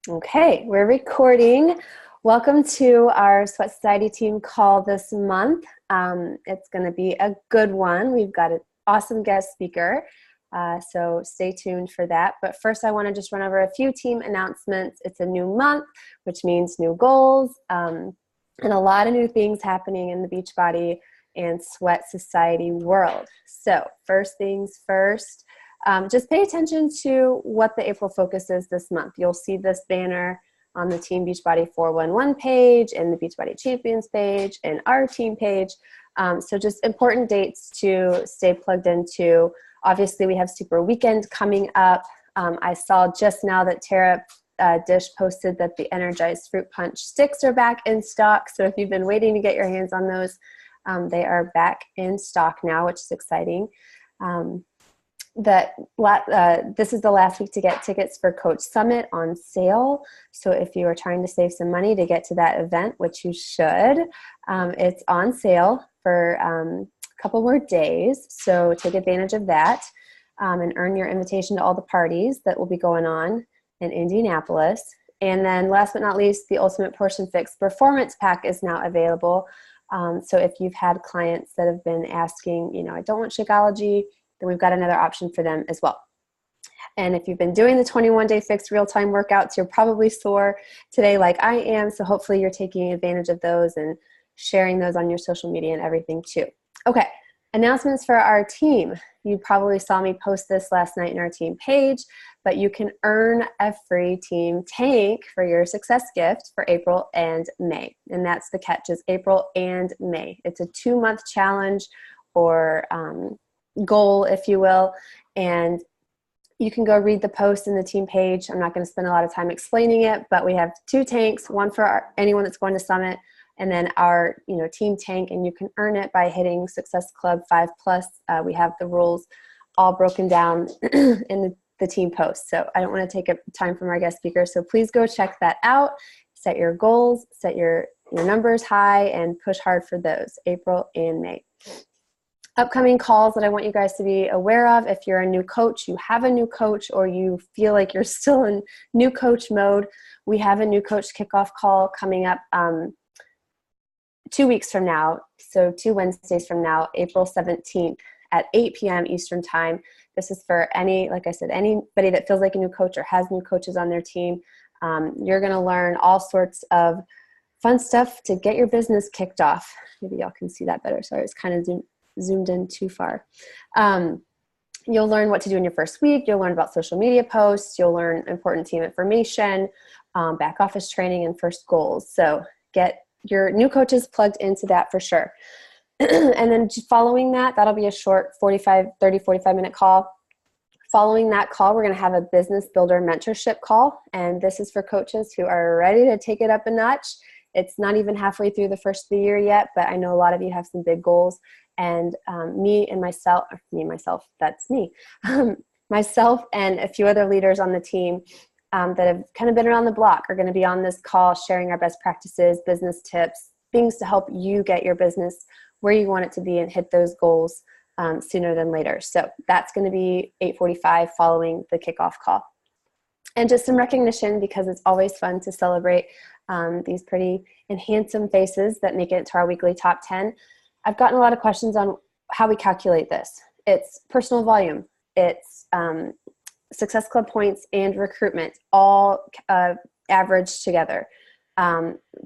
Okay, we're recording. Welcome to our Sweat Society team call this month. It's going to be a good one. We've got an awesome guest speaker, so stay tuned for that. But first, I want to just run over a few team announcements. It's a new month, which means new goals, and a lot of new things happening in the Beachbody and Sweat Society world. So first things first. Just pay attention to what the April focus is this month. You'll see this banner on the Team Beachbody 411 page and the Beachbody Champions page and our team page. So just important dates to stay plugged into. Obviously, we have Super Weekend coming up. I saw just now that Tara Dish posted that the Energized Fruit Punch sticks are back in stock. So if you've been waiting to get your hands on those, they are back in stock now, which is exciting. This is the last week to get tickets for Coach Summit on sale. So if you are trying to save some money to get to that event, which you should, it's on sale for a couple more days. So take advantage of that and earn your invitation to all the parties that will be going on in Indianapolis. And then last but not least, the Ultimate Portion Fix Performance Pack is now available. So if you've had clients that have been asking, I don't want Shakeology, then we've got another option for them as well. And if you've been doing the 21-day fixed real-time workouts, you're probably sore today like I am, so hopefully you're taking advantage of those and sharing those on your social media and everything too. Okay, announcements for our team. You probably saw me post this last night in our team page, but you can earn a free team tank for your success gift for April and May. And that's the catch, is April and May. It's a 2-month challenge or goal, if you will, and you can go read the post in the team page. I'm not going to spend a lot of time explaining it, but we have 2 tanks, one for anyone that's going to Summit, and then our team tank, and you can earn it by hitting Success Club 5+. We have the rules all broken down in the team post, so I don't want to take up time from our guest speaker, so please go check that out. Set your goals, set your numbers high, and push hard for those, April and May. Upcoming calls that I want you guys to be aware of. If you're a new coach, you have a new coach, or you feel like you're still in new coach mode, we have a new coach kickoff call coming up 2 weeks from now. So 2 Wednesdays from now, April 17th at 8 p.m. Eastern time. This is for anybody that feels like a new coach or has new coaches on their team. You're going to learn all sorts of fun stuff to get your business kicked off. Maybe y'all can see that better. Sorry, it's kind of zoomed in too far. You'll learn what to do in your first week. You'll learn about social media posts. You'll learn important team information, back office training, and first goals. So get your new coaches plugged into that for sure. And then following that, that'll be a short 45-minute call. Following that call, we're going to have a business builder mentorship call. And this is for coaches who are ready to take it up a notch. It's not even halfway through the first of the year yet, but I know a lot of you have some big goals. And myself, that's me. Myself and a few other leaders on the team that have kind of been around the block are going to be on this call sharing our best practices, business tips, things to help you get your business where you want it to be and hit those goals sooner than later. So that's going to be 8:45 following the kickoff call. And just some recognition, because it's always fun to celebrate these pretty and handsome faces that make it to our weekly top 10. I've gotten a lot of questions on how we calculate this. It's personal volume. It's Success Club points and recruitment, all averaged together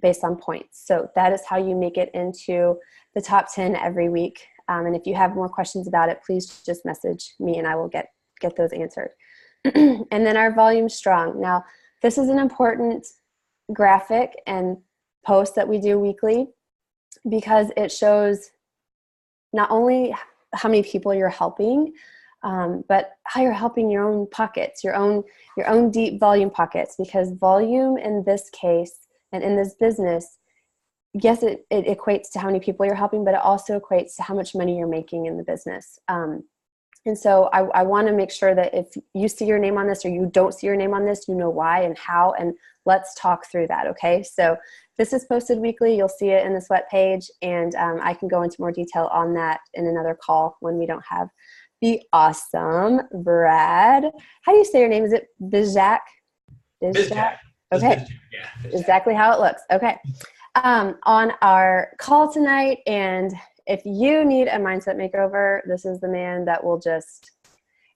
based on points. So that is how you make it into the top 10 every week. And if you have more questions about it, please just message me and I will get those answered. And then our volume strong. Now, this is an important graphic and post that we do weekly, because it shows not only how many people you're helping, but how you're helping your own pockets, your own deep volume pockets. Because volume in this case and in this business, yes, it equates to how many people you're helping, but it also equates to how much money you're making in the business. And so I want to make sure that if you see your name on this or you don't see your name on this, you know why and how, and let's talk through that, okay? So this is posted weekly. You'll see it in the Sweat page, and I can go into more detail on that in another call when we don't have the awesome Brad. How do you say your name? Is it Bizak? Bizak. Okay. Yeah. Exactly how it looks. Okay. On our call tonight, and if you need a mindset makeover, this is the man that will just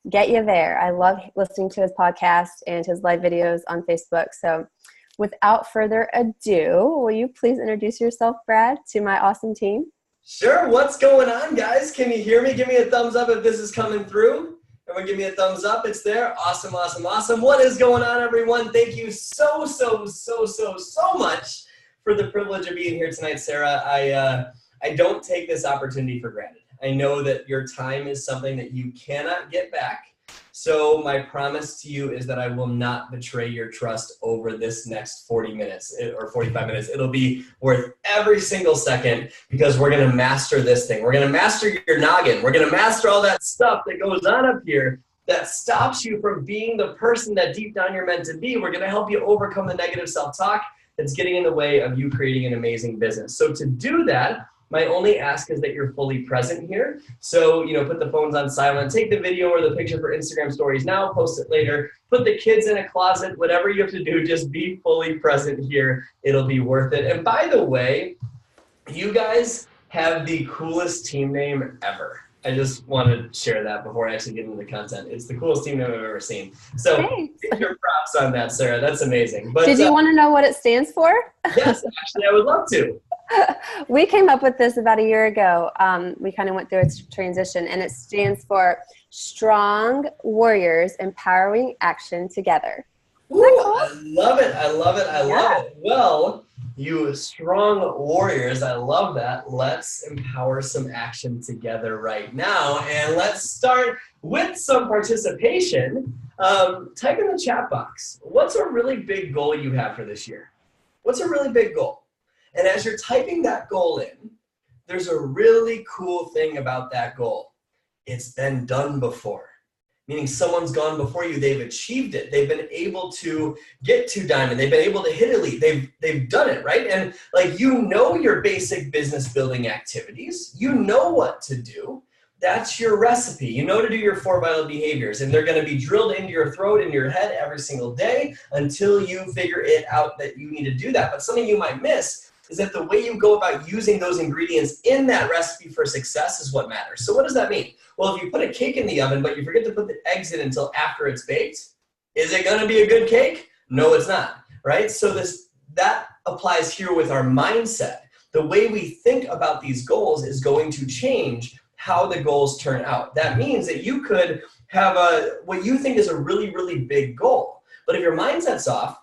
get you there. I love listening to his podcast and his live videos on Facebook. So without further ado, will you please introduce yourself, Brad, to my awesome team? Sure. What's going on, guys? Can you hear me? Give me a thumbs up if this is coming through. Everyone give me a thumbs up. It's there. Awesome, awesome, awesome. What is going on, everyone? Thank you so much for the privilege of being here tonight, Sarah. I don't take this opportunity for granted. I know that your time is something that you cannot get back. So my promise to you is that I will not betray your trust over this next 40 minutes or 45 minutes. It'll be worth every single second because we're going to master this thing. We're going to master your noggin. We're going to master all that stuff that goes on up here that stops you from being the person that deep down you're meant to be. We're going to help you overcome the negative self-talk that's getting in the way of you creating an amazing business. So to do that, my only ask is that you're fully present here. So, put the phones on silent, take the video or the picture for Instagram stories now, post it later, put the kids in a closet, whatever you have to do, just be fully present here. It'll be worth it. And by the way, you guys have the coolest team name ever. I just want to share that before I actually get into the content. It's the coolest team name I've ever seen. So take your props on that, Sarah. That's amazing. But did you want to know what it stands for? Yes, actually, I would love to. We came up with this about a year ago. We kind of went through its transition, and it stands for Strong Warriors Empowering Action Together. Ooh, cool? I love it. I love it. I love it. Well, you strong warriors, I love that. Let's empower some action together right now. And let's start with some participation. Type in the chat box. What's a really big goal you have for this year? What's a really big goal? And as you're typing that goal in, there's a really cool thing about that goal. It's been done before. Meaning someone's gone before you, they've achieved it. They've been able to get to diamond. They've been able to hit elite. They've done it, right? And your basic business building activities. You know what to do. That's your recipe. You know to do your 4 vital behaviors, and they're going to be drilled into your throat, into your head every single day until you figure it out that you need to do that. But something you might miss is that the way you go about using those ingredients in that recipe for success is what matters. So what does that mean? Well, if you put a cake in the oven, but you forget to put the eggs in until after it's baked, is it going to be a good cake? No, it's not, right? So that applies here with our mindset. The way we think about these goals is going to change how the goals turn out. That means that you could have what you think is a really, really big goal. But if your mindset's off,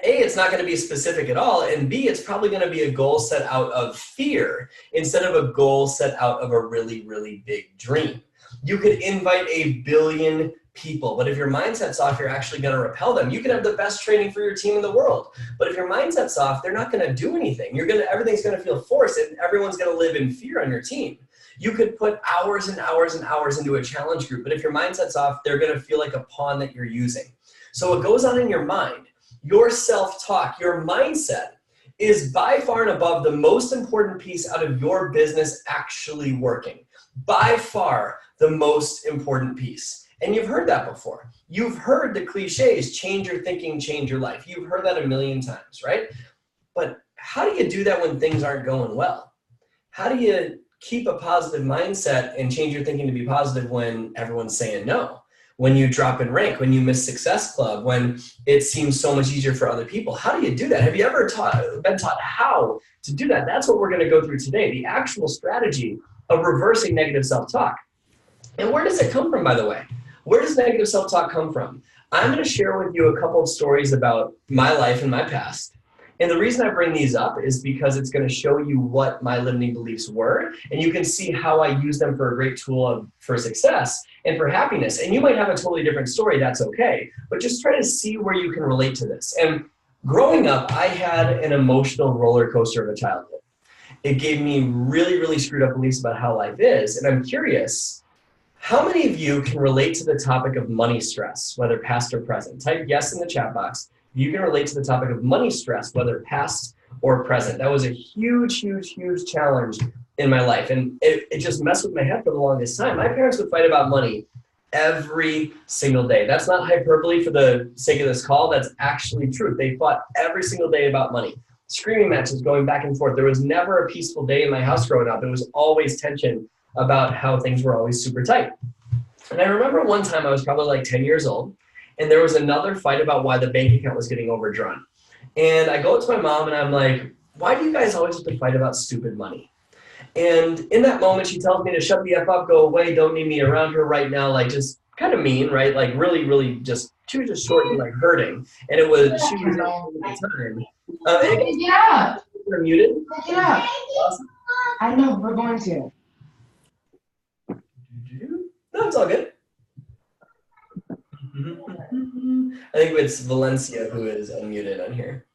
A, it's not going to be specific at all, and B, it's probably going to be a goal set out of fear instead of a goal set out of a really, really big dream. You could invite 1 billion people, but if your mindset's off, you're actually going to repel them. You can have the best training for your team in the world, but if your mindset's off, they're not going to do anything. Everything's going to feel forced, and everyone's going to live in fear on your team. You could put hours and hours and hours into a challenge group, but if your mindset's off, they're going to feel like a pawn that you're using. So what goes on in your mind, your self-talk, your mindset is by far and above the most important piece out of your business actually working. By far the most important piece. And you've heard that before. You've heard the cliches, change your thinking, change your life. You've heard that 1,000,000 times, right? But how do you do that when things aren't going well? How do you keep a positive mindset and change your thinking to be positive when everyone's saying no? When you drop in rank, when you miss Success Club, when it seems so much easier for other people. How do you do that? Have you ever been taught how to do that? That's what we're going to go through today, the actual strategy of reversing negative self-talk. And where does it come from, by the way? Where does negative self-talk come from? I'm going to share with you a couple of stories about my life and my past. And the reason I bring these up is because it's going to show you what my limiting beliefs were, and you can see how I use them for a great tool for success and for happiness. And you might have a totally different story, that's okay, but just try to see where you can relate to this. And growing up, I had an emotional roller coaster of a childhood. It gave me really, really screwed up beliefs about how life is, and I'm curious, how many of you can relate to the topic of money stress, whether past or present? Type yes in the chat box. You can relate to the topic of money stress, whether past or present. That was a huge, huge, huge challenge in my life. And it just messed with my head for the longest time. My parents would fight about money every single day. That's not hyperbole for the sake of this call. That's actually true. They fought every single day about money. Screaming matches going back and forth. There was never a peaceful day in my house growing up. It was always tension about how things were always super tight. And I remember one time I was probably like 10 years old, and there was another fight about why the bank account was getting overdrawn. And I go up to my mom and I'm like, why do you guys always have to fight about stupid money? And in that moment, she tells me to shut the F up, go away, don't need me around her right now, like just kind of mean, right? Like really, really just, she was just short and like hurting. And it was, she was at the time. Get up. You're muted. Get up. I know, we're going to. No, it's all good. I think it's Valencia who is unmuted on here.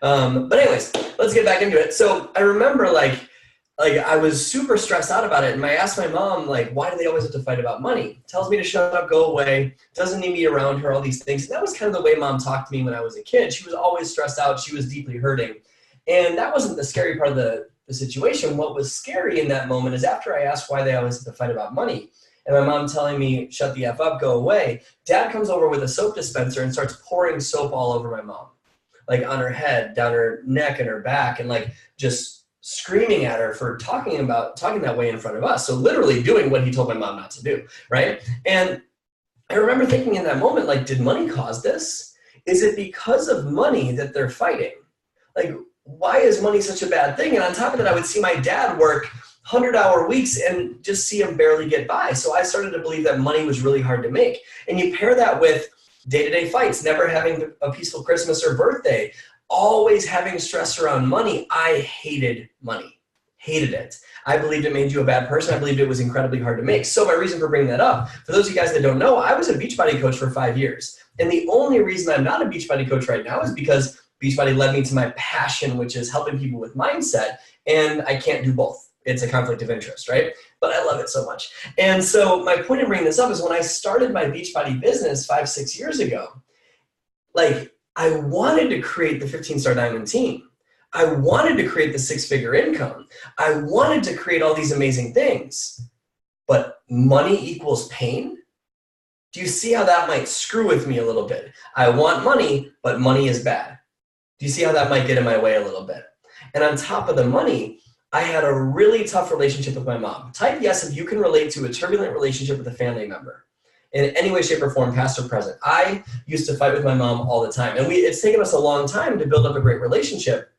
But anyways, let's get back into it. So I remember like I was super stressed out about it. And I asked my mom, like, why do they always have to fight about money? Tells me to shut up, go away, doesn't need me around her, all these things. And that was kind of the way mom talked to me when I was a kid. She was always stressed out. She was deeply hurting. And that wasn't the scary part of the situation. What was scary in that moment is after I asked why they always have to fight about money, and my mom telling me, shut the F up, go away, Dad comes over with a soap dispenser and starts pouring soap all over my mom, like on her head, down her neck and her back, and like just screaming at her for talking that way in front of us. So literally doing what he told my mom not to do, right? And I remember thinking in that moment, like, did money cause this? Is it because of money that they're fighting? Like, why is money such a bad thing? And on top of that, I would see my dad work 100-hour weeks and just see him barely get by. So I started to believe that money was really hard to make. And you pair that with day-to-day fights, never having a peaceful Christmas or birthday, always having stress around money. I hated money, hated it. I believed it made you a bad person. I believed it was incredibly hard to make. So my reason for bringing that up, for those of you guys that don't know, I was a Beachbody coach for 5 years. And the only reason I'm not a Beachbody coach right now is because Beachbody led me to my passion, which is helping people with mindset. And I can't do both. It's a conflict of interest, right? But I love it so much. And so my point in bringing this up is when I started my Beachbody business 5-6 years ago, like I wanted to create the 15-star diamond team. I wanted to create the 6-figure income. I wanted to create all these amazing things, but money equals pain. Do you see how that might screw with me a little bit? I want money, but money is bad. Do you see how that might get in my way a little bit? And on top of the money, I had a really tough relationship with my mom. Type yes if you can relate to a turbulent relationship with a family member in any way, shape, or form, past or present. I used to fight with my mom all the time. And it's taken us a long time to build up a great relationship.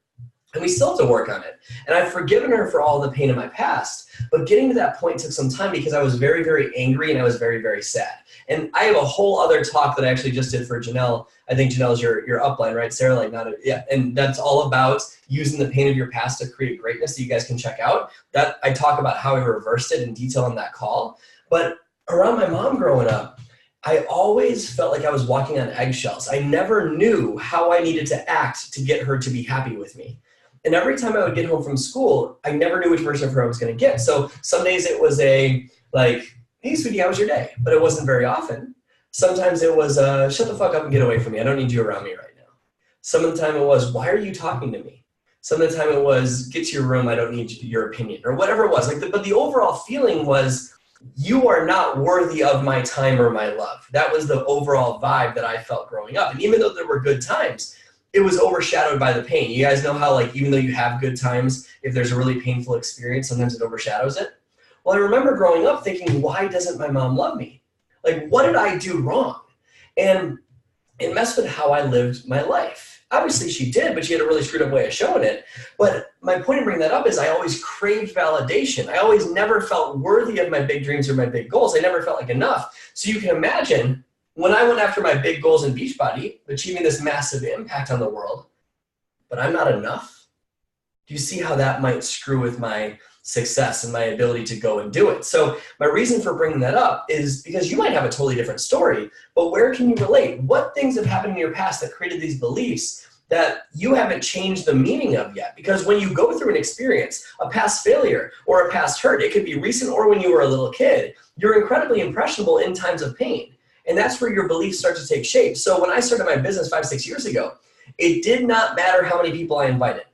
And we still have to work on it. And I've forgiven her for all the pain in my past. But getting to that point took some time because I was very, very angry and I was very, very sad. And I have a whole other talk that I actually just did for Janelle. I think Janelle's your upline, right, Sarah? Yeah. And that's all about using the pain of your past to create greatness that you guys can check out. That I talk about how I reversed it in detail on that call. But around my mom growing up, I always felt like I was walking on eggshells. I never knew how I needed to act to get her to be happy with me. And every time I would get home from school, I never knew which version of her I was going to get. So some days it was hey, sweetie, how was your day? But it wasn't very often. Sometimes it was, shut the fuck up and get away from me. I don't need you around me right now. Some of the time it was, why are you talking to me? Some of the time it was, get to your room, I don't need your opinion, or whatever it was. But the overall feeling was, you are not worthy of my time or my love. That was the overall vibe that I felt growing up. And even though there were good times, it was overshadowed by the pain. You guys know how even though you have good times, if there's a really painful experience, sometimes it overshadows it. Well, I remember growing up thinking, why doesn't my mom love me? Like, what did I do wrong? And it messed with how I lived my life. Obviously she did, but she had a really screwed up way of showing it. But my point in bringing that up is I always craved validation. I always never felt worthy of my big dreams or my big goals. I never felt like enough. So you can imagine when I went after my big goals in Beachbody, achieving this massive impact on the world, but I'm not enough. Do you see how that might screw with my success and my ability to go and do it? So my reason for bringing that up is because you might have a totally different story, but where can you relate? What things have happened in your past that created these beliefs that you haven't changed the meaning of yet? Because when you go through an experience, a past failure or a past hurt, it could be recent or when you were a little kid, you're incredibly impressionable in times of pain. And that's where your beliefs start to take shape. So when I started my business 5-6 years ago, it did not matter how many people I invited.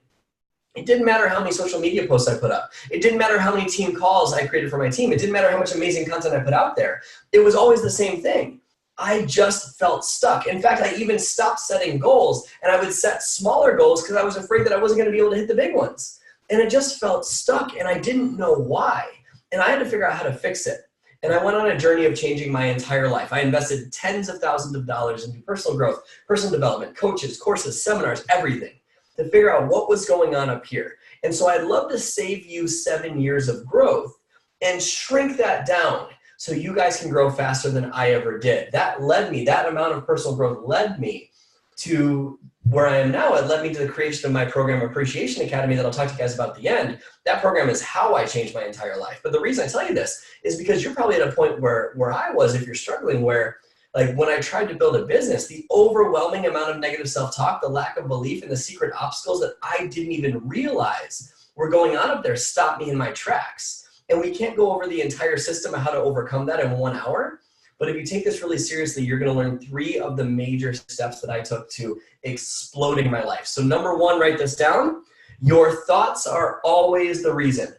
It didn't matter how many social media posts I put up. It didn't matter how many team calls I created for my team. It didn't matter how much amazing content I put out there. It was always the same thing. I just felt stuck. In fact, I even stopped setting goals, and I would set smaller goals because I was afraid that I wasn't going to be able to hit the big ones. And it just felt stuck, and I didn't know why. And I had to figure out how to fix it. And I went on a journey of changing my entire life. I invested tens of thousands of dollars into personal growth, personal development, coaches, courses, seminars, everything, to figure out what was going on up here. And so I'd love to save you 7 years of growth and shrink that down so you guys can grow faster than I ever did. That amount of personal growth led me to where I am now. It led me to the creation of my program, Appreciation Academy, that I'll talk to you guys about at the end. That program is how I changed my entire life. But the reason I tell you this is because you're probably at a point where I was, if you're struggling, where like when I tried to build a business, the overwhelming amount of negative self-talk, the lack of belief, and the secret obstacles that I didn't even realize were going on up there stopped me in my tracks. And we can't go over the entire system of how to overcome that in 1 hour. But if you take this really seriously, you're going to learn 3 of the major steps that I took to exploding my life. So number 1, write this down. Your thoughts are always the reason.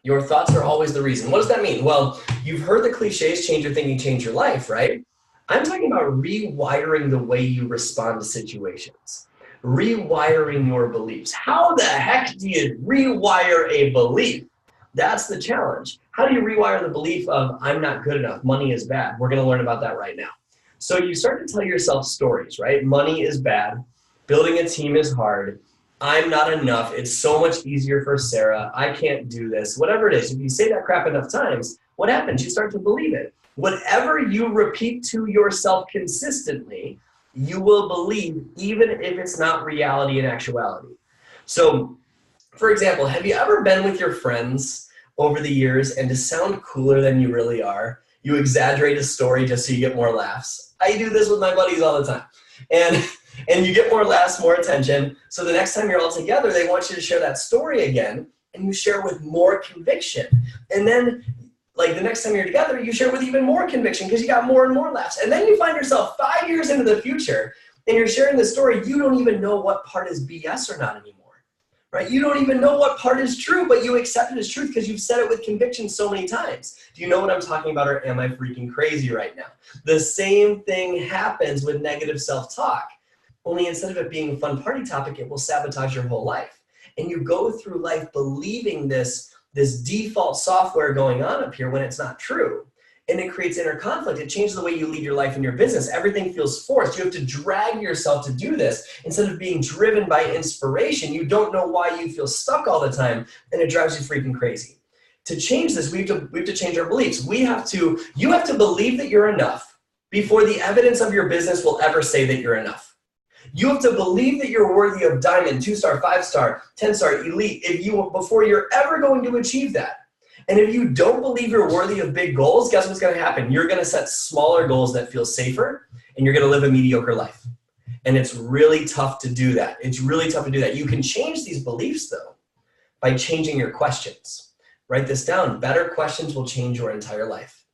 Your thoughts are always the reason. What does that mean? Well, you've heard the cliches, change your thinking, change your life, right? I'm talking about rewiring the way you respond to situations. Rewiring your beliefs. How the heck do you rewire a belief? That's the challenge. How do you rewire the belief of I'm not good enough, money is bad? We're going to learn about that right now. So you start to tell yourself stories, right? Money is bad. Building a team is hard. I'm not enough. It's so much easier for Sarah. I can't do this. Whatever it is, if you say that crap enough times, what happens? You start to believe it. Whatever you repeat to yourself consistently, you will believe, even if it's not reality and actuality. So, for example, have you ever been with your friends over the years and to sound cooler than you really are, you exaggerate a story just so you get more laughs? I do this with my buddies all the time. And you get more laughs, more attention. So the next time you're all together, they want you to share that story again, and you share with more conviction. And then, like the next time you're together, you share with even more conviction because you got more and more laughs. And then you find yourself 5 years into the future, and you're sharing the story. You don't even know what part is BS or not anymore. Right? You don't even know what part is true, but you accept it as truth because you've said it with conviction so many times. Do you know what I'm talking about, or am I freaking crazy right now? The same thing happens with negative self-talk, only instead of it being a fun party topic, it will sabotage your whole life. And you go through life believing this default software going on up here when it's not true. And it creates inner conflict. It changes the way you lead your life and your business. Everything feels forced. You have to drag yourself to do this instead of being driven by inspiration. You don't know why you feel stuck all the time, and it drives you freaking crazy. To change this, we have to change our beliefs. You have to believe that you're enough before the evidence of your business will ever say that you're enough. You have to believe that you're worthy of diamond, 2-star, 5-star, 10-star, elite before you're ever going to achieve that. And if you don't believe you're worthy of big goals, guess what's going to happen? You're going to set smaller goals that feel safer, and you're going to live a mediocre life. And it's really tough to do that. It's really tough to do that. You can change these beliefs, though, by changing your questions. Write this down. Better questions will change your entire life.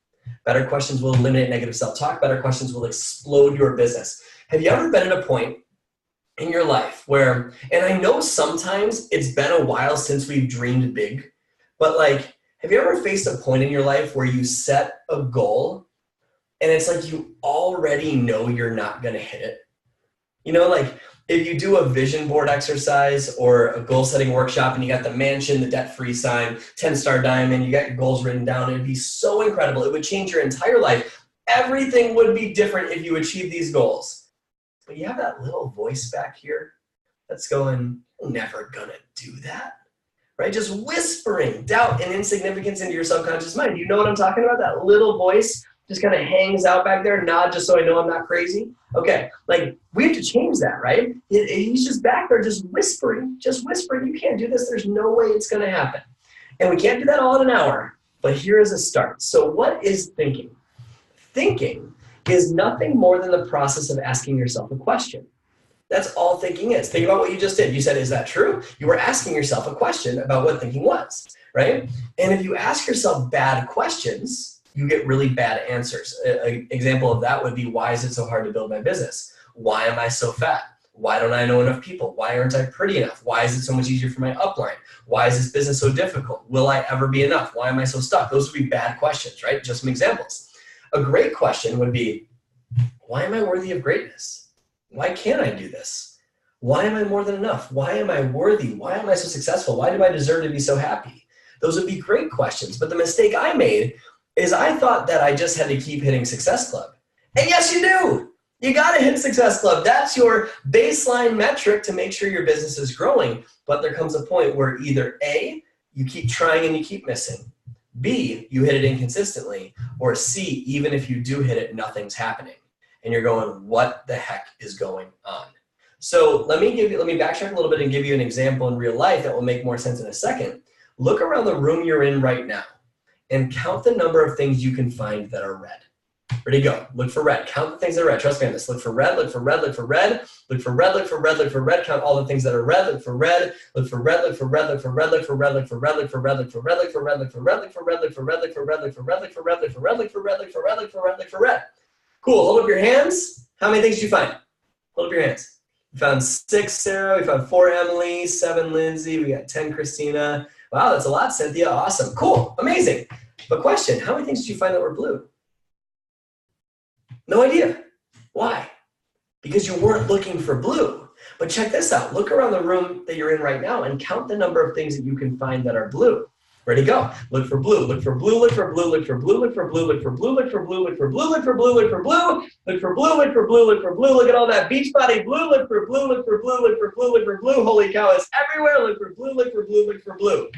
Better questions will eliminate negative self-talk. Better questions will explode your business. Have you ever been at a point in your life where, and I know sometimes it's been a while since we've dreamed big, but like, have you ever faced a point in your life where you set a goal and it's like you already know you're not going to hit it? You know, like if you do a vision board exercise or a goal setting workshop and you got the mansion, the debt-free sign, 10-star diamond, you got your goals written down, it'd be so incredible. It would change your entire life. Everything would be different if you achieved these goals. But you have that little voice back here that's going, I'm never going to do that. Right? Just whispering doubt and insignificance into your subconscious mind. You know what I'm talking about? That little voice just kind of hangs out back there, nod just so I know I'm not crazy. Okay, like we have to change that, right? He's just back there just whispering. You can't do this. There's no way it's going to happen. And we can't do that all in an hour, but here is a start. So what is thinking? Thinking is nothing more than the process of asking yourself a question. That's all thinking is. Think about what you just did. You said, is that true? You were asking yourself a question about what thinking was, right? And if you ask yourself bad questions, you get really bad answers. An example of that would be, why is it so hard to build my business? Why am I so fat? Why don't I know enough people? Why aren't I pretty enough? Why is it so much easier for my upline? Why is this business so difficult? Will I ever be enough? Why am I so stuck? Those would be bad questions, right? Just some examples. A great question would be, why am I worthy of greatness? Why can't I do this? Why am I more than enough? Why am I worthy? Why am I so successful? Why do I deserve to be so happy? Those would be great questions. But the mistake I made is I thought that I just had to keep hitting Success Club. And yes, you do. You got to hit Success Club. That's your baseline metric to make sure your business is growing. But there comes a point where either A, you keep trying and you keep missing. B, you hit it inconsistently. Or C, even if you do hit it, nothing's happening. And you're going, what the heck is going on? So let me backtrack a little bit and give you an example in real life that will make more sense in a second. Look around the room you're in right now and count the number of things you can find that are red. Ready, go. Look for red. Count the things that are red. Trust me on this. Look for red, look for red, look for red, look for red, look for red, look for red. Count all the things that are red. Look for red, look for red, look for red, look for red, look for red, look for red, look for red, look for red, look for red, look for red, look for red, look for red, look for red, look for red, look for red, look for red, look for red, look for red, look for red, look for red. Cool. Hold up your hands. How many things did you find? Hold up your hands. We found 6, Sarah. We found 4, Emily. 7, Lindsay. We got 10, Christina. Wow, that's a lot, Cynthia. Awesome. Cool. Amazing. But question, how many things did you find that were blue? No idea. Why? Because you weren't looking for blue. But check this out. Look around the room that you're in right now and count the number of things that you can find that are blue. Ready, go. Look for blue, look for blue, look for blue, look for blue, look for blue, look for blue, look for blue, look for blue, look for blue, look for blue, look for blue, look for blue, look for blue. Look at all that beach body blue, look for blue, look for blue, look for blue, look for blue. Holy cow, it's everywhere. Look for blue, look for blue, look for blue.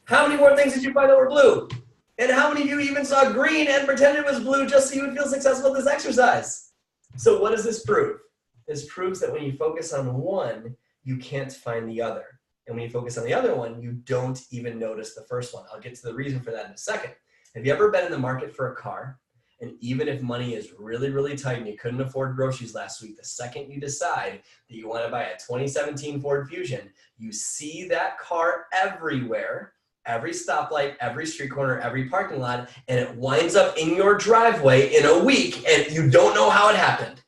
How many more things did you find that were blue? And how many of you even saw green and pretended it was blue just so you would feel successful with this exercise? So what does this prove? This proves that when you focus on one, you can't find the other. And when you focus on the other one, you don't even notice the first one. I'll get to the reason for that in a second. Have you ever been in the market for a car? And even if money is really, really tight and you couldn't afford groceries last week, the second you decide that you want to buy a 2017 Ford Fusion, you see that car everywhere, every stoplight, every street corner, every parking lot, and it winds up in your driveway in a week and you don't know how it happened.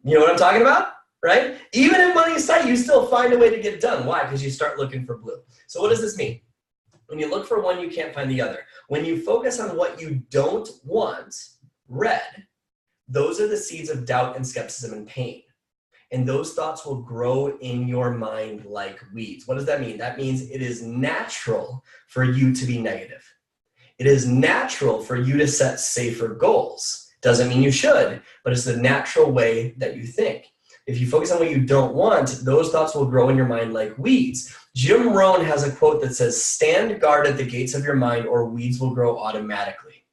You know what I'm talking about? Right? Even if money is tight, you still find a way to get it done. Why? Because you start looking for blue. So what does this mean? When you look for one, you can't find the other. When you focus on what you don't want, red, those are the seeds of doubt and skepticism and pain. And those thoughts will grow in your mind like weeds. What does that mean? That means it is natural for you to be negative. It is natural for you to set safer goals. Doesn't mean you should, but it's the natural way that you think. If you focus on what you don't want, those thoughts will grow in your mind like weeds. Jim Rohn has a quote that says, "Stand guard at the gates of your mind or weeds will grow automatically."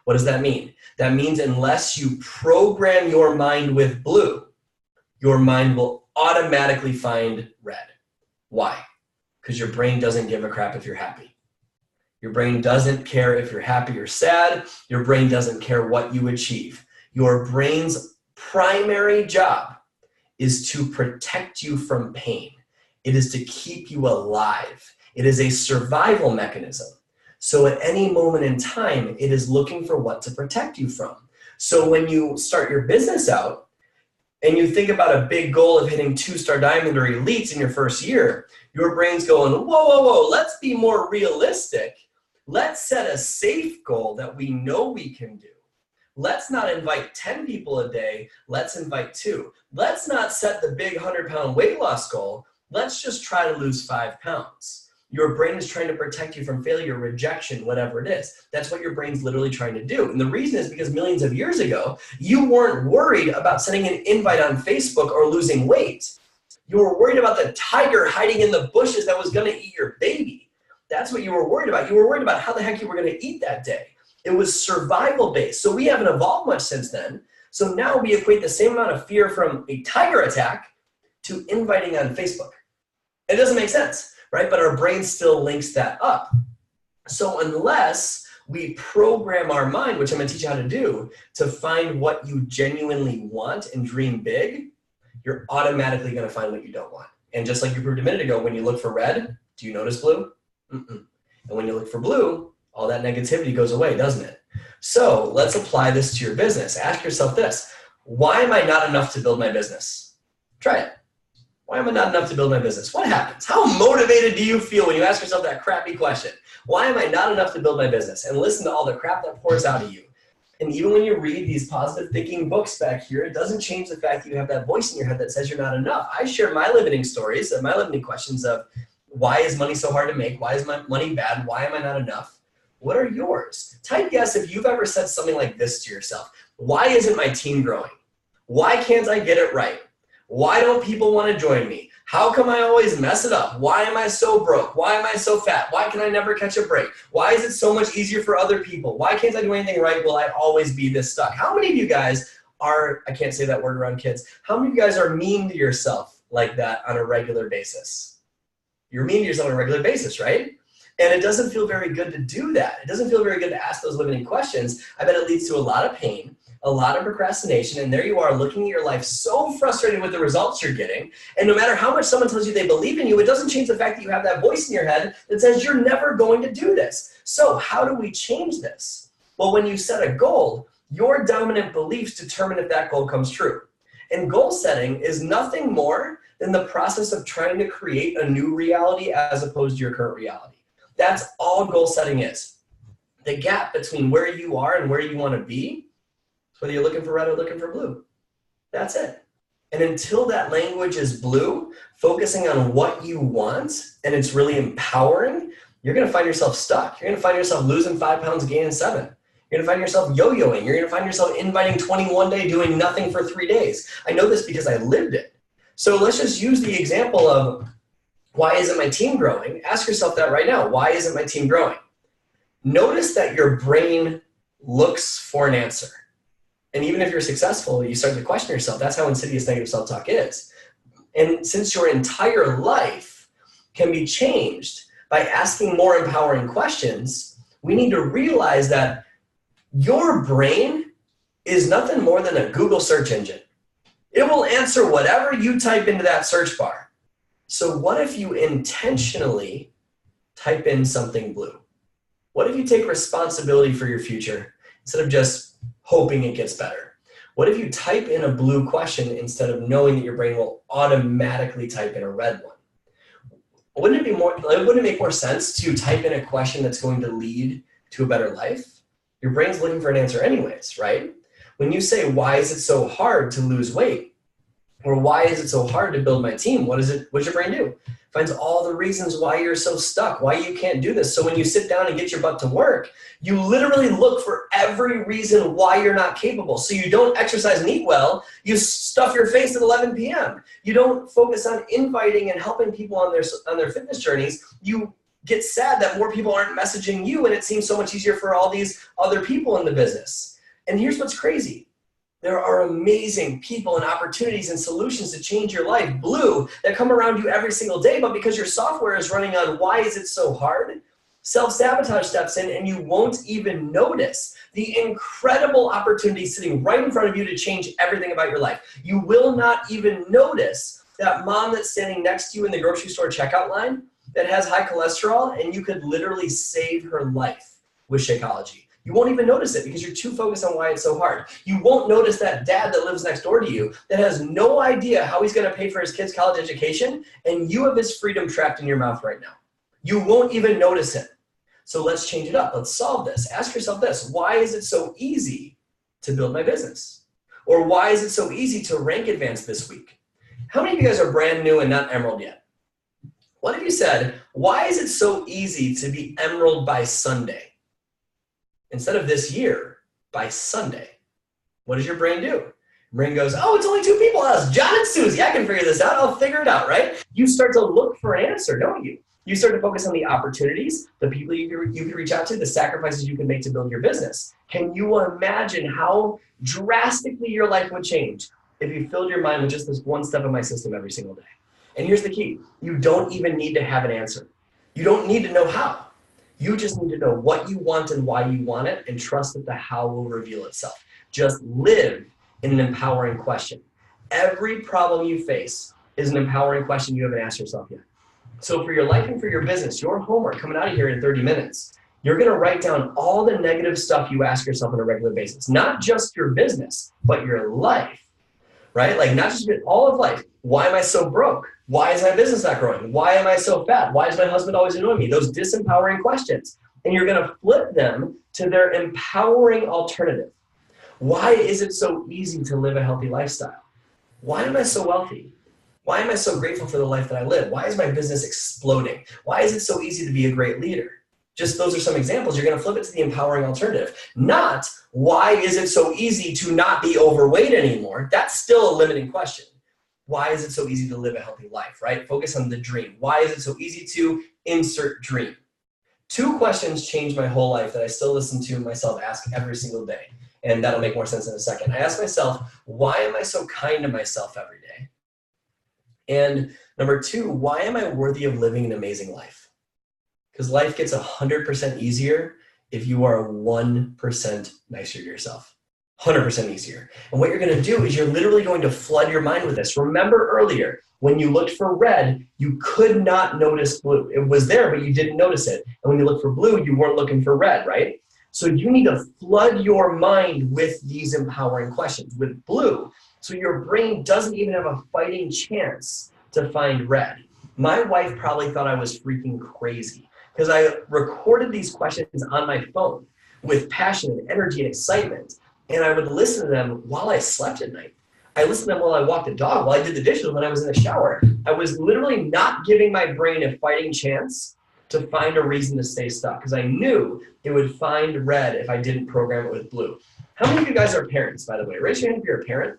What does that mean? That means unless you program your mind with blue, your mind will automatically find red. Why? Because your brain doesn't give a crap if you're happy. Your brain doesn't care if you're happy or sad. Your brain doesn't care what you achieve. Your brain's primary job is to protect you from pain. It is to keep you alive. It is a survival mechanism. So at any moment in time, it is looking for what to protect you from. So when you start your business out and you think about a big goal of hitting 2-star diamond or elites in your first year, your brain's going, whoa, whoa, whoa, let's be more realistic. Let's set a safe goal that we know we can do. Let's not invite 10 people a day. Let's invite 2. Let's not set the big 100-pound weight loss goal. Let's just try to lose 5 pounds. Your brain is trying to protect you from failure, rejection, whatever it is. That's what your brain's literally trying to do. And the reason is because millions of years ago, you weren't worried about sending an invite on Facebook or losing weight. You were worried about the tiger hiding in the bushes that was going to eat your baby. That's what you were worried about. You were worried about how the heck you were going to eat that day. It was survival based. So we haven't evolved much since then. So now we equate the same amount of fear from a tiger attack to inviting on Facebook. It doesn't make sense, right? But our brain still links that up. So unless we program our mind, which I'm going to teach you how to do, to find what you genuinely want and dream big, you're automatically going to find what you don't want. And just like you proved a minute ago, when you look for red, do you notice blue? Mm-mm. And when you look for blue, all that negativity goes away, doesn't it? So let's apply this to your business. Ask yourself this: why am I not enough to build my business? Try it. Why am I not enough to build my business? What happens? How motivated do you feel when you ask yourself that crappy question? Why am I not enough to build my business? And listen to all the crap that pours out of you. And even when you read these positive thinking books back here, it doesn't change the fact that you have that voice in your head that says you're not enough. I share my limiting stories and my limiting questions of why is money so hard to make? Why is my money bad? Why am I not enough? What are yours? Type yes if you've ever said something like this to yourself. Why isn't my team growing? Why can't I get it right? Why don't people want to join me? How come I always mess it up? Why am I so broke? Why am I so fat? Why can I never catch a break? Why is it so much easier for other people? Why can't I do anything right? Will I always be this stuck? How many of you guys are, I can't say that word around kids, how many of you guys are mean to yourself like that on a regular basis? You're mean to yourself on a regular basis, right? And it doesn't feel very good to do that. It doesn't feel very good to ask those limiting questions. I bet it leads to a lot of pain, a lot of procrastination, and there you are looking at your life so frustrated with the results you're getting. And no matter how much someone tells you they believe in you, it doesn't change the fact that you have that voice in your head that says you're never going to do this. So how do we change this? Well, when you set a goal, your dominant beliefs determine if that goal comes true. And goal setting is nothing more than the process of trying to create a new reality as opposed to your current reality. That's all goal setting is. The gap between where you are and where you want to be, whether you're looking for red or looking for blue. That's it. And until that language is blue, focusing on what you want, and it's really empowering, you're going to find yourself stuck. You're going to find yourself losing 5 pounds, gaining 7. You're going to find yourself yo-yoing. You're going to find yourself inviting 21 day, doing nothing for 3 days. I know this because I lived it. So let's just use the example of why isn't my team growing? Ask yourself that right now. Why isn't my team growing? Notice that your brain looks for an answer. And even if you're successful, you start to question yourself. That's how insidious negative self-talk is. And since your entire life can be changed by asking more empowering questions, we need to realize that your brain is nothing more than a Google search engine. It will answer whatever you type into that search bar. So what if you intentionally type in something blue? What if you take responsibility for your future instead of just hoping it gets better? What if you type in a blue question instead of knowing that your brain will automatically type in a red one? Wouldn't it make more sense to type in a question that's going to lead to a better life? Your brain's looking for an answer anyways, right? When you say, why is it so hard to lose weight? Or why is it so hard to build my team? What does your brain do? Finds all the reasons why you're so stuck, why you can't do this. So when you sit down and get your butt to work, you literally look for every reason why you're not capable. So you don't exercise and eat well, you stuff your face at 11 p.m. You don't focus on inviting and helping people on their fitness journeys. You get sad that more people aren't messaging you, and it seems so much easier for all these other people in the business. And here's what's crazy. There are amazing people and opportunities and solutions to change your life, blue, that come around you every single day, but because your software is running on why is it so hard, self-sabotage steps in and you won't even notice the incredible opportunity sitting right in front of you to change everything about your life. You will not even notice that mom that's standing next to you in the grocery store checkout line that has high cholesterol, and you could literally save her life with Shakeology. You won't even notice it because you're too focused on why it's so hard. You won't notice that dad that lives next door to you that has no idea how he's going to pay for his kid's college education, and you have his freedom trapped in your mouth right now. You won't even notice it. So let's change it up. Let's solve this. Ask yourself this. Why is it so easy to build my business? Or why is it so easy to rank advance this week? How many of you guys are brand new and not Emerald yet? What if you said, why is it so easy to be Emerald by Sunday? Instead of this year, by Sunday. What does your brain do? Your brain goes, oh, it's only 2 people, us, John and Susie. I can figure this out. I'll figure it out, right? You start to look for an answer, don't you? You start to focus on the opportunities, the people you can reach out to, the sacrifices you can make to build your business. Can you imagine how drastically your life would change if you filled your mind with just this one step of my system every single day? And here's the key. You don't even need to have an answer. You don't need to know how. You just need to know what you want and why you want it, and trust that the how will reveal itself. Just live in an empowering question. Every problem you face is an empowering question you haven't asked yourself yet. So for your life and for your business, your homework coming out of here in 30 minutes, you're going to write down all the negative stuff you ask yourself on a regular basis. Not just your business, but your life. right? Like not just all of life. Why am I so broke? Why is my business not growing? Why am I so fat? Why is my husband always annoying me? Those disempowering questions. And you're going to flip them to their empowering alternative. Why is it so easy to live a healthy lifestyle? Why am I so wealthy? Why am I so grateful for the life that I live? Why is my business exploding? Why is it so easy to be a great leader? Just those are some examples. You're going to flip it to the empowering alternative. Not, why is it so easy to not be overweight anymore? That's still a limiting question. Why is it so easy to live a healthy life, right? Focus on the dream. Why is it so easy to insert dream? 2 questions changed my whole life that I still listen to myself ask every single day. And that'll make more sense in a second. I ask myself, why am I so kind to myself every day? And number 2, why am I worthy of living an amazing life? Because life gets 100% easier if you are 1% nicer to yourself. 100% easier. And what you're going to do is you're literally going to flood your mind with this. Remember earlier, when you looked for red, you could not notice blue. It was there, but you didn't notice it. And when you looked for blue, you weren't looking for red, right? So you need to flood your mind with these empowering questions, with blue, so your brain doesn't even have a fighting chance to find red. My wife probably thought I was freaking crazy because I recorded these questions on my phone with passion and energy and excitement. And I would listen to them while I slept at night. I listened to them while I walked the dog, while I did the dishes, when I was in the shower. I was literally not giving my brain a fighting chance to find a reason to stay stuck because I knew it would find red if I didn't program it with blue. How many of you guys are parents, by the way? Raise your hand if you're a parent.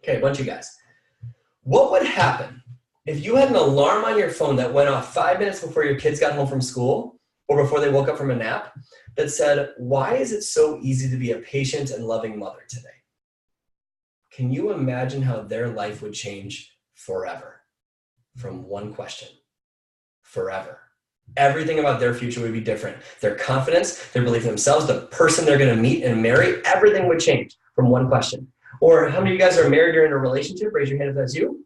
Okay, a bunch of you guys. What would happen if you had an alarm on your phone that went off 5 minutes before your kids got home from school or before they woke up from a nap that said, why is it so easy to be a patient and loving mother today? Can you imagine how their life would change forever from one question? Forever. Everything about their future would be different. Their confidence, their belief in themselves, the person they're going to meet and marry, everything would change from one question. Or how many of you guys are married or in a relationship? Raise your hand if that's you.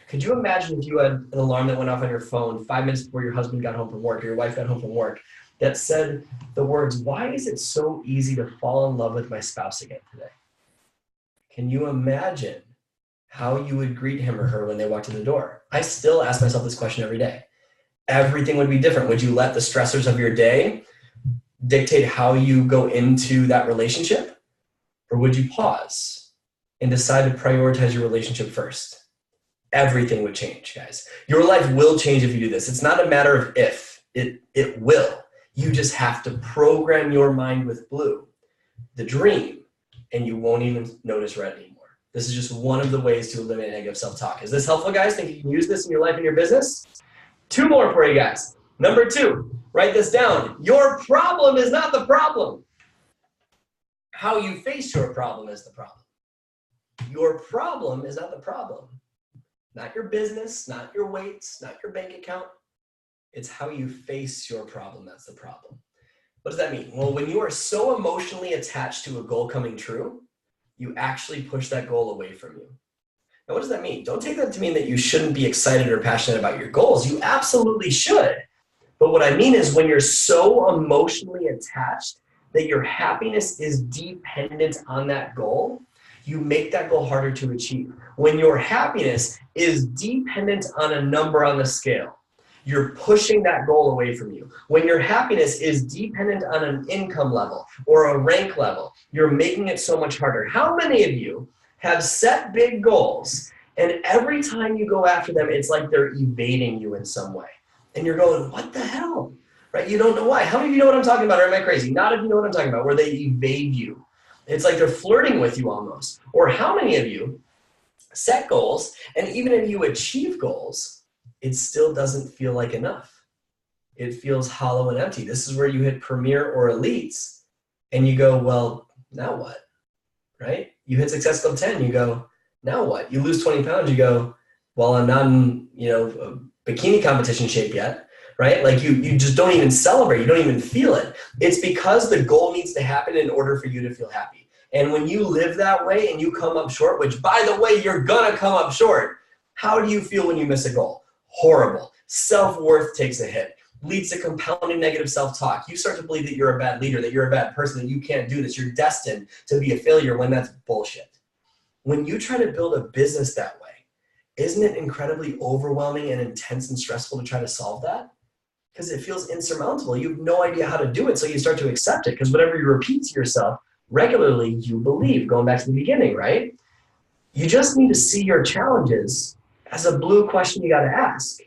Could you imagine if you had an alarm that went off on your phone 5 minutes before your husband got home from work or your wife got home from work that said the words, why is it so easy to fall in love with my spouse again today? Can you imagine how you would greet him or her when they walked in the door? I still ask myself this question every day. Everything would be different. Would you let the stressors of your day dictate how you go into that relationship? Or would you pause and decide to prioritize your relationship first? Everything would change, guys. Your life will change if you do this. It's not a matter of if, it will. You just have to program your mind with blue, the dream, and you won't even notice red anymore. This is just one of the ways to eliminate negative self-talk. Is this helpful, guys? Think you can use this in your life and your business? 2 more for you guys. Number 2, write this down. Your problem is not the problem. How you face your problem is the problem. Your problem is not the problem. Not your business, not your weights, not your bank account. It's how you face your problem that's the problem. What does that mean? Well, when you are so emotionally attached to a goal coming true, you actually push that goal away from you. Now, what does that mean? Don't take that to mean that you shouldn't be excited or passionate about your goals. You absolutely should. But what I mean is when you're so emotionally attached that your happiness is dependent on that goal, you make that goal harder to achieve. When your happiness is dependent on a number on the scale, you're pushing that goal away from you. When your happiness is dependent on an income level or a rank level, you're making it so much harder. How many of you have set big goals and every time you go after them, it's like they're evading you in some way? And you're going, what the hell? Right? You don't know why. How many of you know what I'm talking about? Or am I crazy? Not if you know what I'm talking about, where they evade you. It's like they're flirting with you almost. Or how many of you set goals and even if you achieve goals, it still doesn't feel like enough. It feels hollow and empty. This is where you hit premier or elites and you go, well, now what? Right? You hit Success Club 10, you go, now what? You lose 20 pounds, you go, well, I'm not in, a bikini competition shape yet, right? Like you just don't even celebrate. You don't even feel it. It's because the goal needs to happen in order for you to feel happy. And when you live that way and you come up short, which by the way, you're gonna come up short. How do you feel when you miss a goal? Horrible. Self-worth takes a hit. Leads to compounding negative self-talk. You start to believe that you're a bad leader, that you're a bad person, that you can't do this. You're destined to be a failure when that's bullshit. When you try to build a business that way, isn't it incredibly overwhelming and intense and stressful to try to solve that? Because it feels insurmountable. You have no idea how to do it, so you start to accept it, because whatever you repeat to yourself regularly, you believe, going back to the beginning, right? You just need to see your challenges as a blue question you got to ask,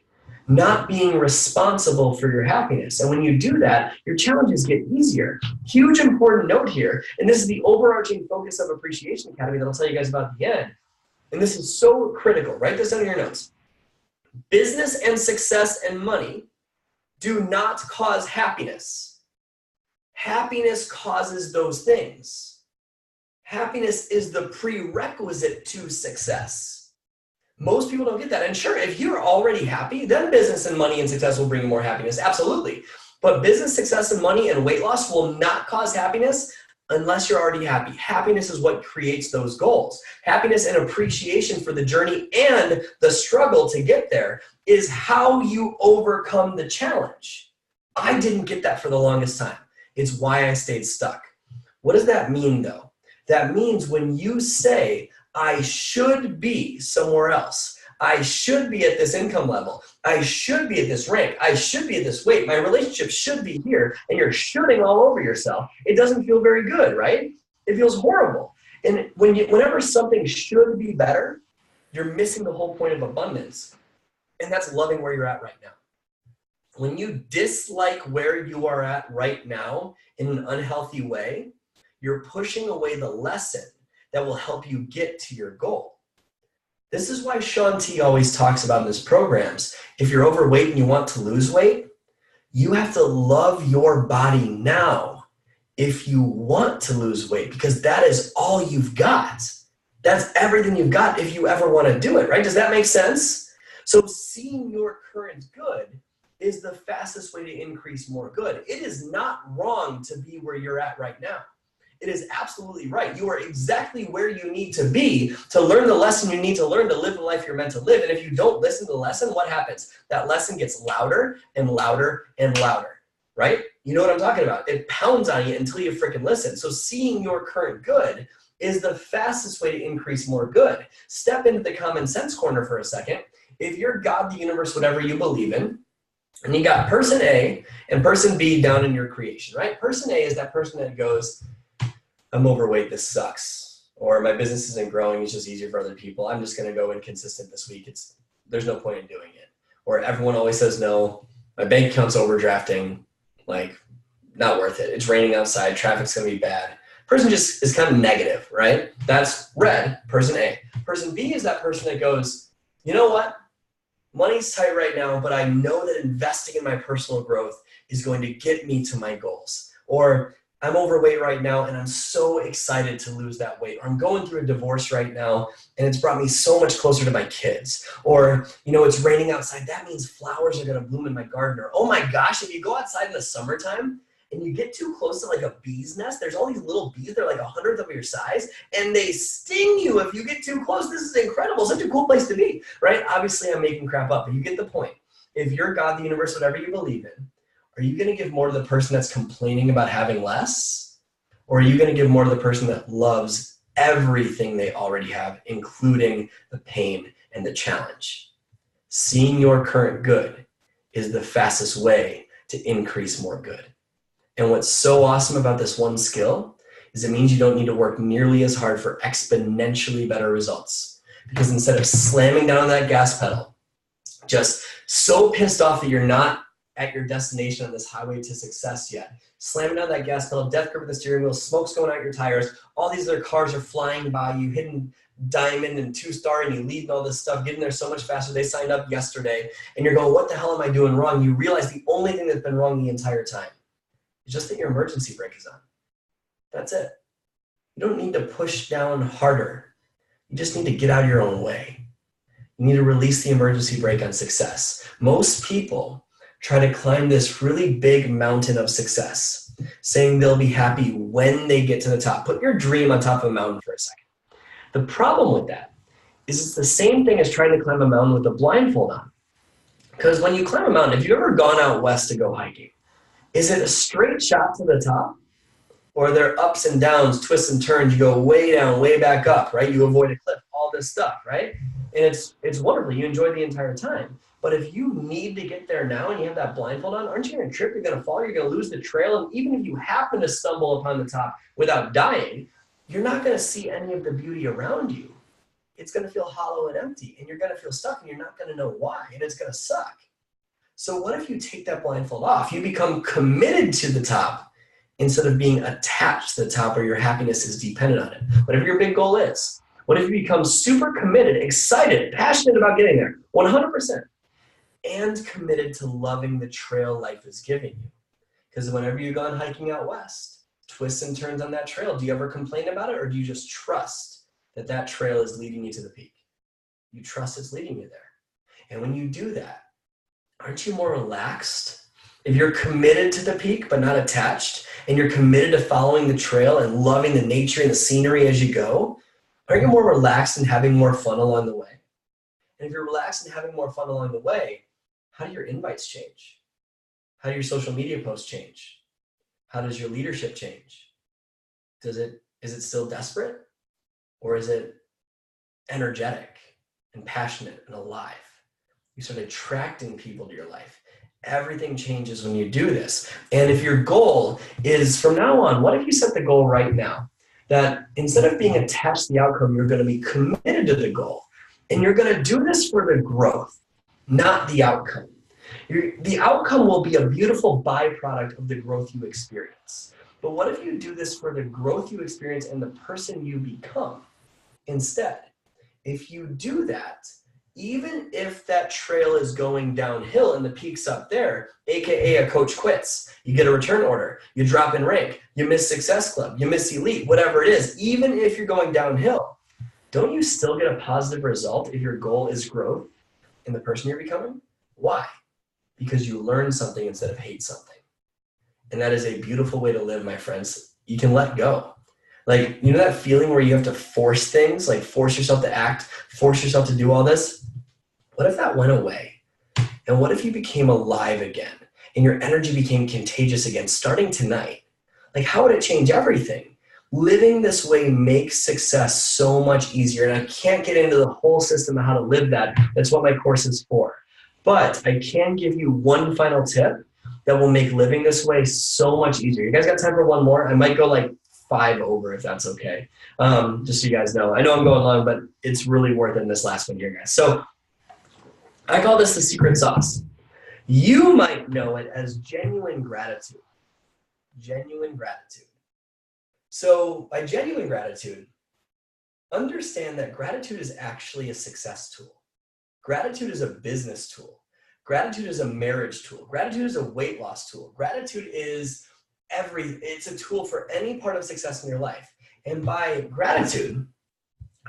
not being responsible for your happiness. And when you do that, your challenges get easier. Huge important note here, and this is the overarching focus of Appreciation Academy that I'll tell you guys about at the end. And this is so critical. Write this down in your notes. Business and success and money do not cause happiness. Happiness causes those things. Happiness is the prerequisite to success. Most people don't get that. And sure, if you're already happy, then business and money and success will bring you more happiness. Absolutely. But business, success, and money and weight loss will not cause happiness unless you're already happy. Happiness is what creates those goals. Happiness and appreciation for the journey and the struggle to get there is how you overcome the challenge. I didn't get that for the longest time. It's why I stayed stuck. What does that mean though? That means when you say, I should be somewhere else, I should be at this income level, I should be at this rank, I should be at this weight, my relationship should be here, and you're shooting all over yourself, it doesn't feel very good, right? It feels horrible. And whenever something should be better, you're missing the whole point of abundance. And that's loving where you're at right now. When you dislike where you are at right now in an unhealthy way, you're pushing away the lesson that will help you get to your goal. This is why Shaun T always talks about in his programs, if you're overweight and you want to lose weight, you have to love your body now if you want to lose weight, because that is all you've got. That's everything you've got if you ever want to do it, right? Does that make sense? So seeing your current good is the fastest way to increase more good. It is not wrong to be where you're at right now. It is absolutely right. You are exactly where you need to be to learn the lesson you need to learn to live the life you're meant to live. And if you don't listen to the lesson, what happens? That lesson gets louder and louder and louder, right? You know what I'm talking about. It pounds on you until you freaking listen. So seeing your current good is the fastest way to increase more good. Step into the common sense corner for a second. If you're God, the universe, whatever you believe in, and you got person A and person B down in your creation, right? Person A is that person that goes, I'm overweight, this sucks. Or my business isn't growing, it's just easier for other people. I'm just gonna go inconsistent this week. There's no point in doing it. Or everyone always says no, my bank account's overdrafting, like not worth it. It's raining outside, traffic's gonna be bad. Person just is kind of negative, right? That's red, person A. Person B is that person that goes, you know what? Money's tight right now, but I know that investing in my personal growth is going to get me to my goals. Or I'm overweight right now and I'm so excited to lose that weight. Or I'm going through a divorce right now and it's brought me so much closer to my kids. Or, you know, it's raining outside. That means flowers are going to bloom in my garden. Or, oh my gosh, if you go outside in the summertime and you get too close to like a bee's nest, there's all these little bees, they're like 100th of your size, and they sting you if you get too close. This is incredible. Such a cool place to be, right? Obviously, I'm making crap up, but you get the point. If you're God, the universe, whatever you believe in, are you going to give more to the person that's complaining about having less? Or are you going to give more to the person that loves everything they already have, including the pain and the challenge? Seeing your current good is the fastest way to increase more good. And what's so awesome about this one skill is it means you don't need to work nearly as hard for exponentially better results. Because instead of slamming down on that gas pedal, just so pissed off that you're not at your destination on this highway to success yet, slamming down that gas pedal, death grip of the steering wheel, smoke's going out your tires, all these other cars are flying by you, hitting diamond and 2-star, and you lead and all this stuff, getting there so much faster. They signed up yesterday, and you're going, what the hell am I doing wrong? You realize the only thing that's been wrong the entire time is just that your emergency brake is on. That's it. You don't need to push down harder. You just need to get out of your own way. You need to release the emergency brake on success. Most people try to climb this really big mountain of success, saying they'll be happy when they get to the top. Put your dream on top of a mountain for a second. The problem with that is it's the same thing as trying to climb a mountain with a blindfold on. Because when you climb a mountain, if you've ever gone out west to go hiking, is it a straight shot to the top? or their ups and downs, twists and turns. You go way down, way back up, right? You avoid a cliff, all this stuff, right? And it's wonderful. You enjoy the entire time. But if you need to get there now and you have that blindfold on, aren't you going to trip? You're going to fall. You're going to lose the trail. And even if you happen to stumble upon the top without dying, you're not going to see any of the beauty around you. It's going to feel hollow and empty, and you're going to feel stuck, and you're not going to know why, and it's going to suck. So what if you take that blindfold off? You become committed to the top instead of being attached to the top where your happiness is dependent on it. Whatever your big goal is. What if you become super committed, excited, passionate about getting there, 100%, and committed to loving the trail life is giving you? Because whenever you've gone hiking out west, twists and turns on that trail, do you ever complain about it, or do you just trust that that trail is leading you to the peak? You trust it's leading you there. And when you do that, aren't you more relaxed? If you're committed to the peak but not attached, and you're committed to following the trail and loving the nature and the scenery as you go, aren't you more relaxed and having more fun along the way? And if you're relaxed and having more fun along the way, how do your invites change? How do your social media posts change? How does your leadership change? Is it still desperate? Or is it energetic and passionate and alive? You start attracting people to your life. Everything changes when you do this. And if your goal is from now on, what if you set the goal right now? That instead of being attached to the outcome, you're going to be committed to the goal. And you're going to do this for the growth, not the outcome. The outcome will be a beautiful byproduct of the growth you experience. But what if you do this for the growth you experience and the person you become instead? If you do that, even if that trail is going downhill and the peak's up there, AKA a coach quits, you get a return order, you drop in rank, you miss Success Club, you miss Elite, whatever it is, even if you're going downhill, don't you still get a positive result if your goal is growth in the person you're becoming? Why? Because you learn something instead of hate something. And that is a beautiful way to live, my friends. You can let go. Like, you know that feeling where you have to force things, like force yourself to act, force yourself to do all this? What if that went away? And what if you became alive again and your energy became contagious again starting tonight? Like, how would it change everything? Living this way makes success so much easier. And I can't get into the whole system of how to live that. That's what my course is for. But I can give you one final tip that will make living this way so much easier. You guys got time for one more? I might go like 5 over if that's okay. Just so you guys know. I know I'm going long, but it's really worth it in this last one here, guys. So I call this the secret sauce. You might know it as genuine gratitude. Genuine gratitude. So by genuine gratitude, understand that gratitude is actually a success tool. Gratitude is a business tool. Gratitude is a marriage tool. Gratitude is a weight loss tool. Gratitude is it's a tool for any part of success in your life. And by gratitude,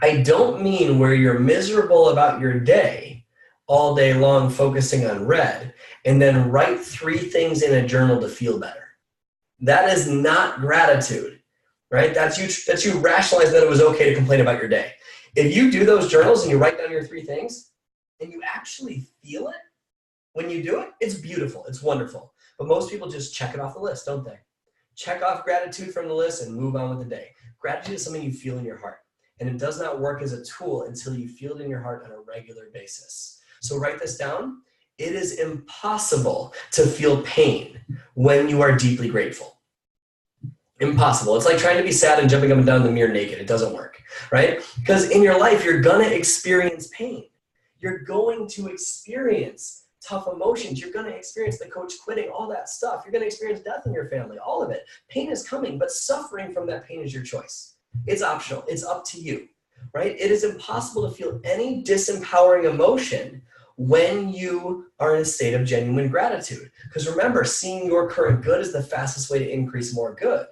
I don't mean where you're miserable about your day all day long focusing on red and then write 3 things in a journal to feel better. That is not gratitude, right? That's you rationalize that it was okay to complain about your day. If you do those journals and you write down your 3 things and you actually feel it when you do it, it's beautiful, it's wonderful. But most people just check it off the list, don't they? Check off gratitude from the list and move on with the day. Gratitude is something you feel in your heart. And it does not work as a tool until you feel it in your heart on a regular basis. So write this down. It is impossible to feel pain when you are deeply grateful. Impossible. It's like trying to be sad and jumping up and down in the mirror naked. It doesn't work, right? Because in your life, you're going to experience pain. You're going to experience tough emotions. You're going to experience the coach quitting, all that stuff. You're going to experience death in your family, all of it. Pain is coming, but suffering from that pain is your choice. It's optional. It's up to you, right? It is impossible to feel any disempowering emotion when you are in a state of genuine gratitude. Because remember, seeing your current good is the fastest way to increase more good.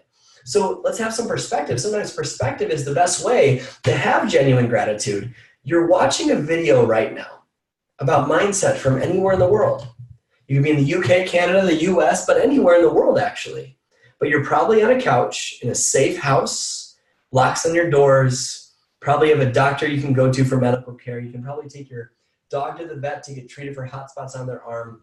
So let's have some perspective. Sometimes perspective is the best way to have genuine gratitude. You're watching a video right now about mindset from anywhere in the world. You can be in the UK, Canada, the US, but anywhere in the world actually. But you're probably on a couch in a safe house, locks on your doors, probably have a doctor you can go to for medical care. You can probably take your dog to the vet to get treated for hot spots on their arm.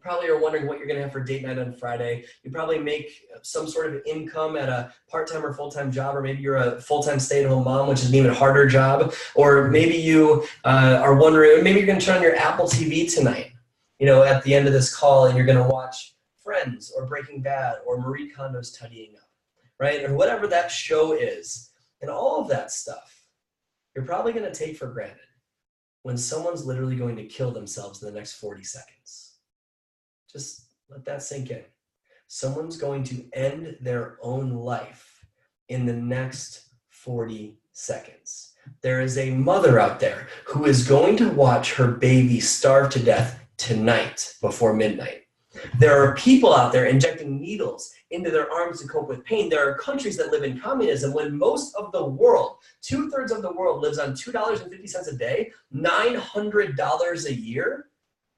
probably are wondering what you're going to have for date night on Friday. You probably make some sort of income at a part-time or full-time job, or maybe you're a full-time stay-at-home mom, which is an even harder job. Or maybe you are wondering, maybe you're going to turn on your Apple TV tonight, at the end of this call, and you're going to watch Friends or Breaking Bad or Marie Kondo's Tidying Up, right? Or whatever that show is. And all of that stuff, you're probably going to take for granted when someone's literally going to kill themselves in the next 40 seconds. Just let that sink in. Someone's going to end their own life in the next 40 seconds. There is a mother out there who is going to watch her baby starve to death tonight before midnight. There are people out there injecting needles into their arms to cope with pain. There are countries that live in communism when most of the world, 2/3 of the world, lives on $2.50 a day, $900 a year.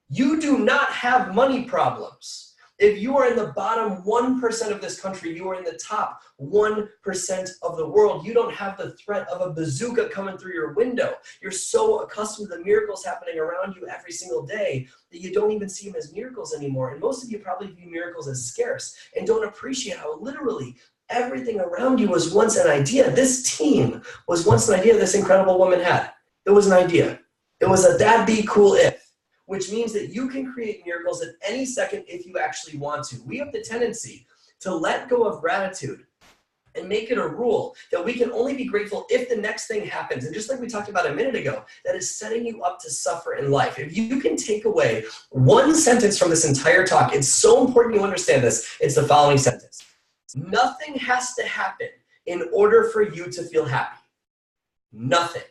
You do not have money problems. If you are in the bottom 1% of this country, you are in the top 1% of the world. You don't have the threat of a bazooka coming through your window. You're so accustomed to the miracles happening around you every single day that you don't even see them as miracles anymore. And most of you probably view miracles as scarce and don't appreciate how literally everything around you was once an idea. This team was once an idea this incredible woman had. It was an idea. It was a that'd be cool if. Which means that you can create miracles at any second if you actually want to. We have the tendency to let go of gratitude and make it a rule that we can only be grateful if the next thing happens. And just like we talked about a minute ago, that is setting you up to suffer in life. If you can take away one sentence from this entire talk, it's so important you understand this. It's the following sentence. Nothing has to happen in order for you to feel happy. Nothing.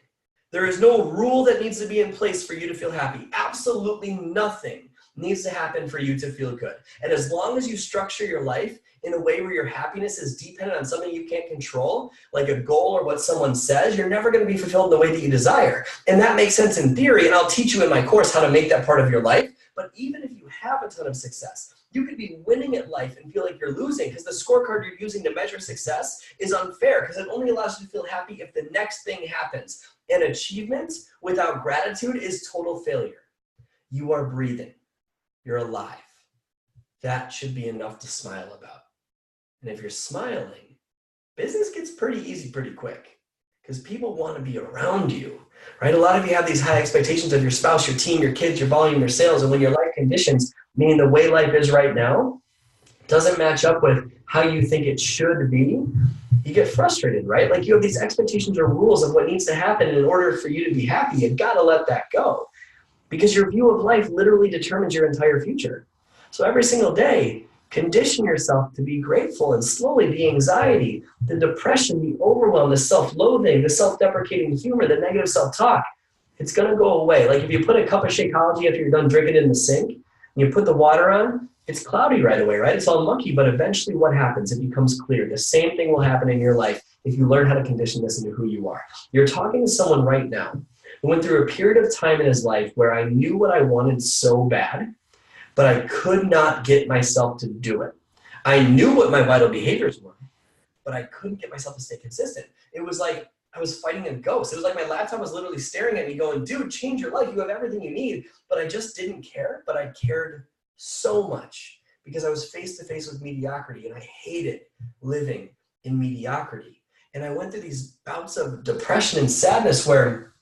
There is no rule that needs to be in place for you to feel happy. Absolutely nothing needs to happen for you to feel good. And as long as you structure your life in a way where your happiness is dependent on something you can't control, like a goal or what someone says, you're never going to be fulfilled in the way that you desire. And that makes sense in theory, and I'll teach you in my course how to make that part of your life. But even if you have a ton of success, you could be winning at life and feel like you're losing because the scorecard you're using to measure success is unfair because it only allows you to feel happy if the next thing happens. And achievement without gratitude is total failure. You are breathing. You're alive. That should be enough to smile about. And if you're smiling, business gets pretty easy pretty quick because people want to be around you, right? A lot of you have these high expectations of your spouse, your team, your kids, your volume, your sales. And when your life conditions, meaning the way life is right now, doesn't match up with how you think it should be, you get frustrated, right? Like you have these expectations or rules of what needs to happen. And in order for you to be happy, you've got to let that go because your view of life literally determines your entire future. So every single day, condition yourself to be grateful and slowly the anxiety, the depression, the overwhelm, the self-loathing, the self-deprecating humor, the negative self-talk, it's going to go away. Like if you put a cup of Shakeology after you're done drinking it in the sink and you put the water on, it's cloudy right away, right? It's all mucky, but eventually what happens? It becomes clear. The same thing will happen in your life if you learn how to condition this into who you are. You're talking to someone right now who went through a period of time in his life where I knew what I wanted so bad, but I could not get myself to do it. I knew what my vital behaviors were, but I couldn't get myself to stay consistent. It was like I was fighting a ghost. It was like my laptop was literally staring at me going, dude, change your life. You have everything you need. But I just didn't care, but I cared so much because I was face to face with mediocrity and I hated living in mediocrity. And I went through these bouts of depression and sadness where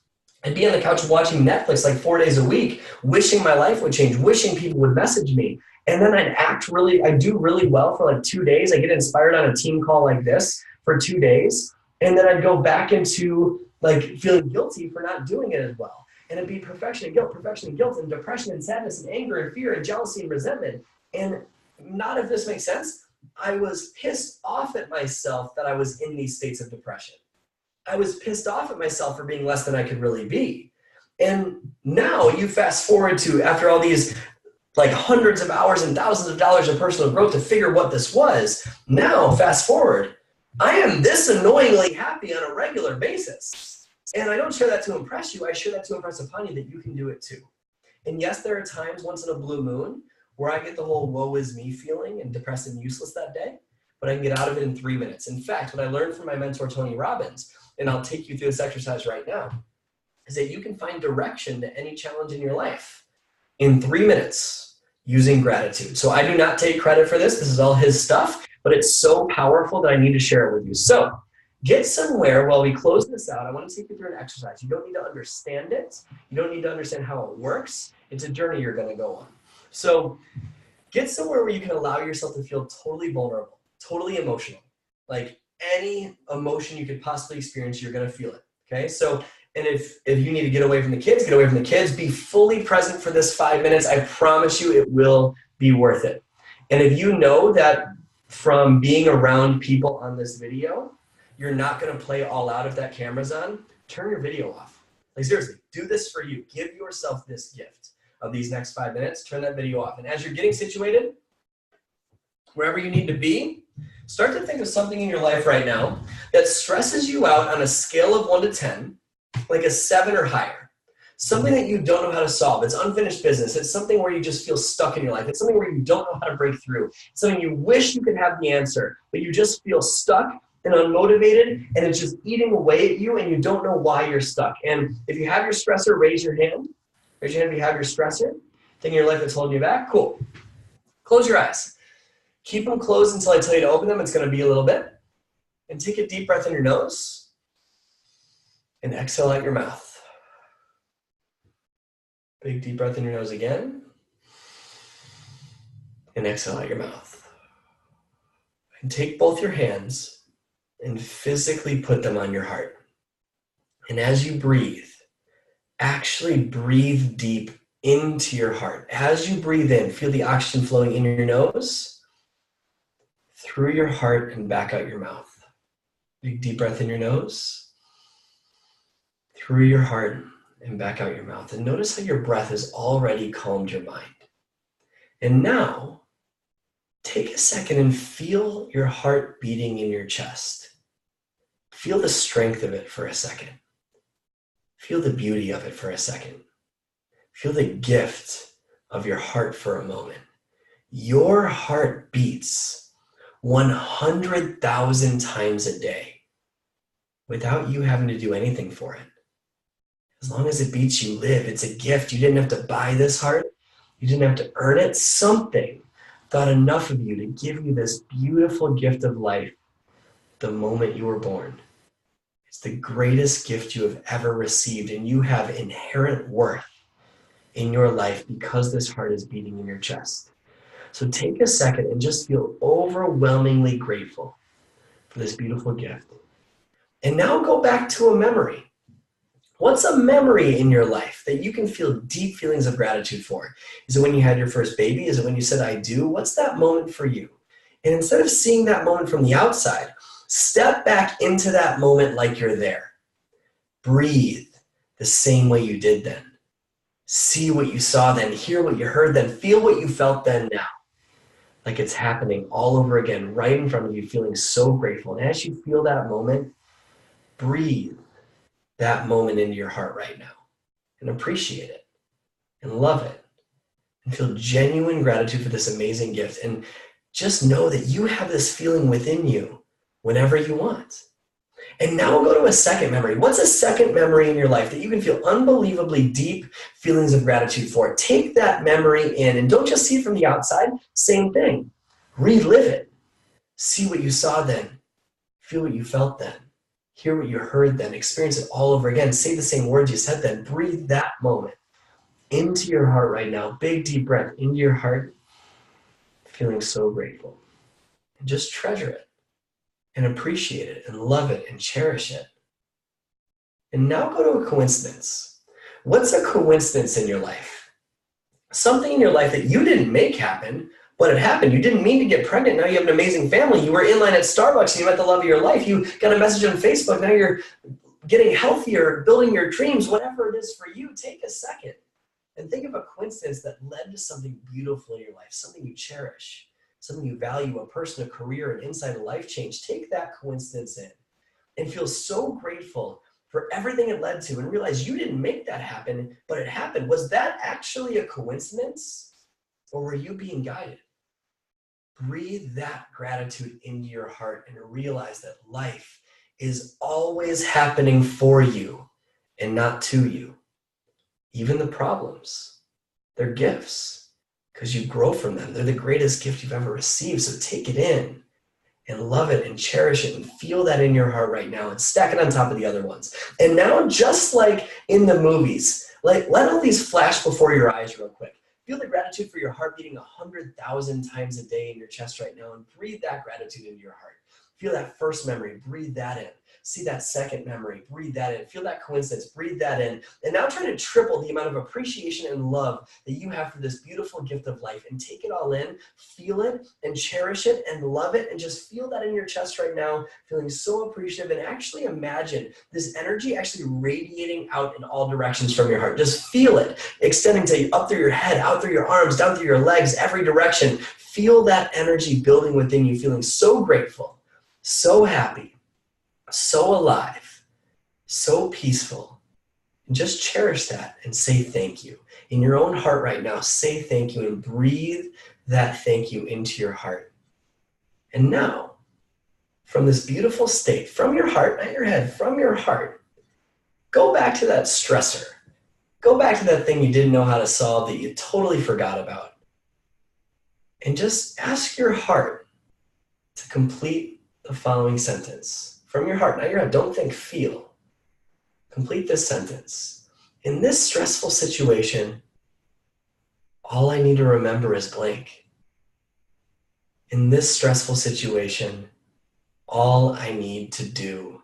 I'd be on the couch watching Netflix like 4 days a week, wishing my life would change, wishing people would message me. And then I'd do really well for like 2 days. I get inspired on a team call like this for 2 days. And then I'd go back into like feeling guilty for not doing it as well. And it'd be perfection and guilt, and depression and sadness and anger and fear and jealousy and resentment. And not if this makes sense, I was pissed off at myself that I was in these states of depression. I was pissed off at myself for being less than I could really be. And now you fast forward to after all these like hundreds of hours and thousands of dollars of personal growth to figure what this was. Now fast forward, I am this annoyingly happy on a regular basis. And I don't share that to impress you. I share that to impress upon you that you can do it too. And yes, there are times once in a blue moon where I get the whole woe is me feeling and depressed and useless that day, but I can get out of it in 3 minutes. In fact, what I learned from my mentor, Tony Robbins, and I'll take you through this exercise right now, is that you can find direction to any challenge in your life in 3 minutes. using gratitude. So I do not take credit for this. This is all his stuff, but it's so powerful that I need to share it with you. So get somewhere while we close this out. I want to take you through an exercise. You don't need to understand it. You don't need to understand how it works. It's a journey you're going to go on. So get somewhere where you can allow yourself to feel totally vulnerable, totally emotional. Like any emotion you could possibly experience, you're going to feel it. Okay? So, and if you need to get away from the kids, get away from the kids. Be fully present for this 5 minutes. I promise you it will be worth it. And if you know that from being around people on this video, you're not going to play all out if that camera's on, turn your video off. Like seriously, do this for you. Give yourself this gift of these next 5 minutes. Turn that video off. And as you're getting situated, wherever you need to be, start to think of something in your life right now that stresses you out on a scale of 1 to 10, like a 7 or higher. Something that you don't know how to solve. It's unfinished business. It's something where you just feel stuck in your life. It's something where you don't know how to break through. It's something you wish you could have the answer, but you just feel stuck and unmotivated, and it's just eating away at you, and you don't know why you're stuck. And if you have your stressor, raise your hand. Raise your hand if you have your stressor. Thing in your life that's holding you back. Cool. Close your eyes. Keep them closed until I tell you to open them. It's going to be a little bit. And take a deep breath in your nose. And exhale out your mouth. Big deep breath in your nose again. And exhale out your mouth. And take both your hands and physically put them on your heart. And as you breathe, actually breathe deep into your heart. As you breathe in, feel the oxygen flowing in your nose, through your heart, and back out your mouth. Big deep breath in your nose, through your heart, and back out your mouth. And notice how your breath has already calmed your mind. And now, take a second and feel your heart beating in your chest. Feel the strength of it for a second. Feel the beauty of it for a second. Feel the gift of your heart for a moment. Your heart beats 100,000 times a day without you having to do anything for it. As long as it beats, you live. It's a gift. You didn't have to buy this heart. You didn't have to earn it. Something thought enough of you to give you this beautiful gift of life the moment you were born. It's the greatest gift you have ever received, and you have inherent worth in your life because this heart is beating in your chest. So take a second and just feel overwhelmingly grateful for this beautiful gift. And now go back to a memory. What's a memory in your life that you can feel deep feelings of gratitude for? Is it when you had your first baby? Is it when you said, I do? What's that moment for you? And instead of seeing that moment from the outside, step back into that moment like you're there. Breathe the same way you did then. See what you saw then, hear what you heard then, feel what you felt then now. Like it's happening all over again, right in front of you, feeling so grateful. And as you feel that moment, breathe that moment into your heart right now and appreciate it and love it and feel genuine gratitude for this amazing gift. And just know that you have this feeling within you whenever you want. And now we'll go to a second memory. What's a second memory in your life that you can feel unbelievably deep feelings of gratitude for? Take that memory in and don't just see it from the outside. Same thing. Relive it. See what you saw then. Feel what you felt then. Hear what you heard then. Experience it all over again. Say the same words you said then. Breathe that moment into your heart right now. Big deep breath into your heart. Feeling so grateful. And just treasure it. And appreciate it and love it and cherish it. And now go to a coincidence. What's a coincidence in your life? Something in your life that you didn't make happen, but it happened. You didn't mean to get pregnant. Now you have an amazing family. You were in line at Starbucks and you met the love of your life. You got a message on Facebook. Now you're getting healthier, building your dreams, whatever it is for you. Take a second and think of a coincidence that led to something beautiful in your life, something you cherish. Something you value, a person, a career, an insight, a life change. Take that coincidence in and feel so grateful for everything it led to and realize you didn't make that happen, but it happened. Was that actually a coincidence or were you being guided? Breathe that gratitude into your heart and realize that life is always happening for you and not to you. Even the problems, they're gifts. because you grow from them. They're the greatest gift you've ever received. So take it in and love it and cherish it and feel that in your heart right now and stack it on top of the other ones. And now, just like in the movies, like let all these flash before your eyes real quick. Feel the gratitude for your heart beating 100,000 times a day in your chest right now, and breathe that gratitude into your heart. Feel that first memory, breathe that in. See that second memory, breathe that in. Feel that coincidence, breathe that in. And now try to triple the amount of appreciation and love that you have for this beautiful gift of life, and take it all in, feel it and cherish it and love it, and just feel that in your chest right now, feeling so appreciative. And actually imagine this energy actually radiating out in all directions from your heart. Just feel it extending to you, up through your head, out through your arms, down through your legs, every direction. Feel that energy building within you, feeling so grateful, so happy, so alive, so peaceful. And just cherish that and say thank you. In your own heart right now, say thank you and breathe that thank you into your heart. And now, from this beautiful state, from your heart, not your head, from your heart, go back to that stressor. Go back to that thing you didn't know how to solve that you totally forgot about. And just ask your heart to complete the following sentence. From your heart, not your head. Don't think, feel. Complete this sentence. In this stressful situation, all I need to remember is blank. In this stressful situation, all I need to do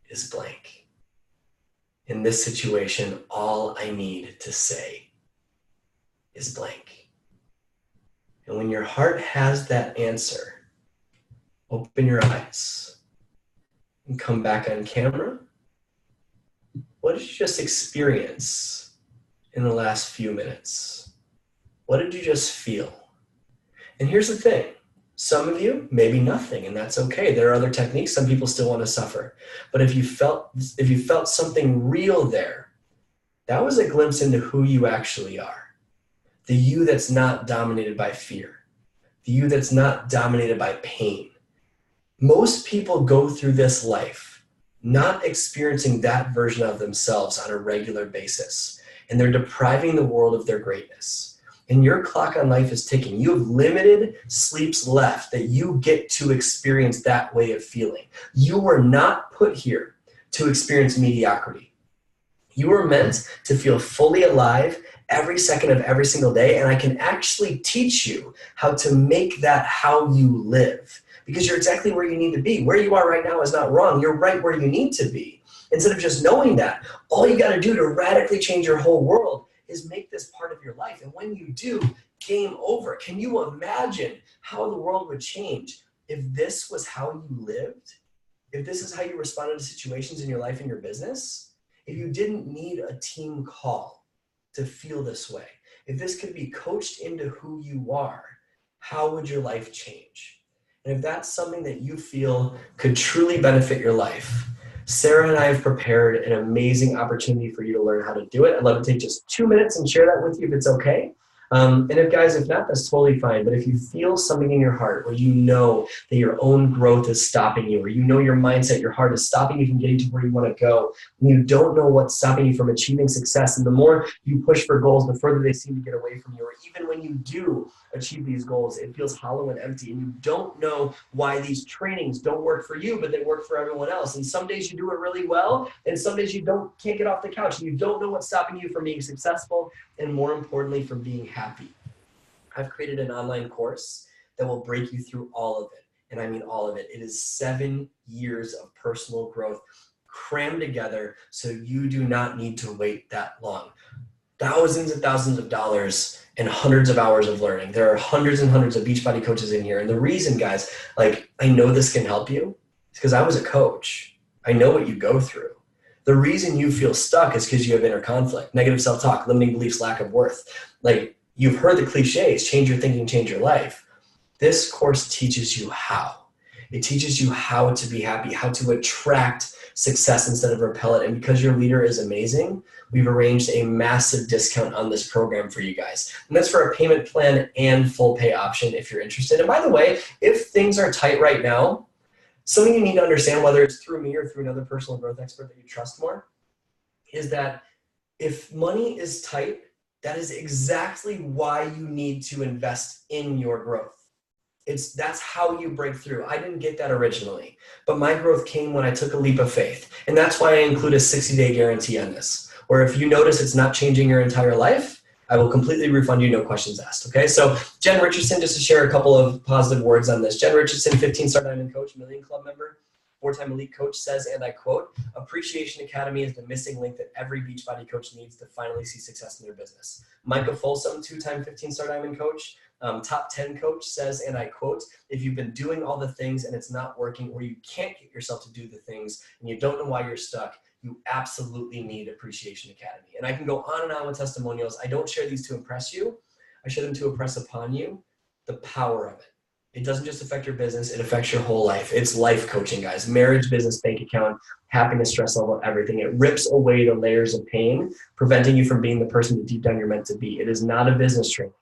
is blank. In this situation, all I need to say is blank. And when your heart has that answer, open your eyes and come back on camera. What did you just experience in the last few minutes? What did you just feel? And here's the thing. Some of you, maybe nothing, and that's okay. There are other techniques. Some people still want to suffer. But if you felt something real there, that was a glimpse into who you actually are. The you that's not dominated by fear. The you that's not dominated by pain. Most people go through this life not experiencing that version of themselves on a regular basis, and they're depriving the world of their greatness. And your clock on life is ticking. You have limited sleeps left that you get to experience that way of feeling. You were not put here to experience mediocrity. You were meant to feel fully alive every second of every single day, and I can actually teach you how to make that how you live. Because you're exactly where you need to be. Where you are right now is not wrong. You're right where you need to be. Instead of just knowing that, all you got to do to radically change your whole world is make this part of your life. And when you do, game over. Can you imagine how the world would change if this was how you lived? If this is how you responded to situations in your life and your business? If you didn't need a team call to feel this way? If this could be coached into who you are, how would your life change? And if that's something that you feel could truly benefit your life, Sarah and I have prepared an amazing opportunity for you to learn how to do it. I'd love to take just 2 minutes and share that with you if it's okay. And if not, that's totally fine. But if you feel something in your heart where you know that your own growth is stopping you, or you know your mindset, your heart is stopping you from getting to where you want to go, and you don't know what's stopping you from achieving success, and the more you push for goals, the further they seem to get away from you, or even when you do achieve these goals, it feels hollow and empty, and you don't know why these trainings don't work for you, but they work for everyone else. And some days you do it really well, and some days you can't get off the couch, and you don't know what's stopping you from being successful, and more importantly, from being happy. I've created an online course that will break you through all of it. And I mean all of it. It is 7 years of personal growth crammed together so you do not need to wait that long. Thousands and thousands of dollars and hundreds of hours of learning. There are hundreds and hundreds of Beachbody coaches in here. And the reason, guys, I know this can help you is because I was a coach. I know what you go through. The reason you feel stuck is because you have inner conflict, negative self-talk, limiting beliefs, lack of worth. You've heard the cliches, change your thinking, change your life. This course teaches you how. It teaches you how to be happy, how to attract success instead of repel it. And because your leader is amazing, we've arranged a massive discount on this program for you guys. And that's for a payment plan and full pay option if you're interested. And by the way, if things are tight right now, something you need to understand, whether it's through me or through another personal growth expert that you trust more, is that if money is tight, That is exactly why you need to invest in your growth. That's how you break through. I didn't get that originally, but my growth came when I took a leap of faith. And that's why I include a 60-day guarantee on this, where if you notice it's not changing your entire life, I will completely refund you, no questions asked. Okay, so Jen Richardson, just to share a couple of positive words on this. Jen Richardson, 15-star Diamond Coach, Million Club member, 4-time elite coach, says, and I quote, "Appreciation Academy is the missing link that every Beachbody coach needs to finally see success in their business." Micah Folsom, 2-time 15-star Diamond Coach, top 10 coach, says, and I quote, "If you've been doing all the things and it's not working, or you can't get yourself to do the things and you don't know why you're stuck, you absolutely need Appreciation Academy." And I can go on and on with testimonials. I don't share these to impress you. I share them to impress upon you the power of it. It doesn't just affect your business, it affects your whole life. It's life coaching, guys. Marriage, business, bank account, happiness, stress level, everything. It rips away the layers of pain, preventing you from being the person that deep down you're meant to be. It is not a business training.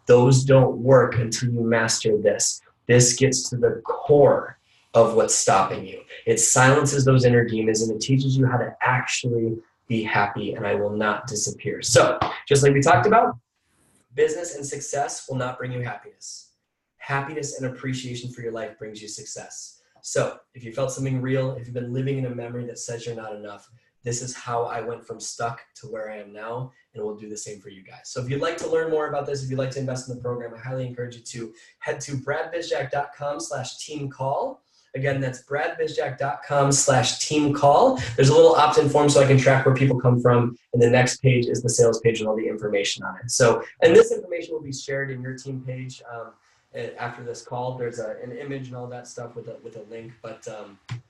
Those don't work until you master this. This gets to the core of what's stopping you. It silences those inner demons and it teaches you how to actually be happy, and I will not disappear. So, just like we talked about, business and success will not bring you happiness. Happiness and appreciation for your life brings you success. So if you felt something real, if you've been living in a memory that says you're not enough, this is how I went from stuck to where I am now, and we'll do the same for you guys. So if you'd like to learn more about this, if you'd like to invest in the program, I highly encourage you to head to bradbizjack.com/teamcall. Again, that's bradbizjack.com/teamcall. There's a little opt-in form so I can track where people come from, and the next page is the sales page with all the information on it. So, and this information will be shared in your team page. After this call, there's an image and all that stuff with a link, but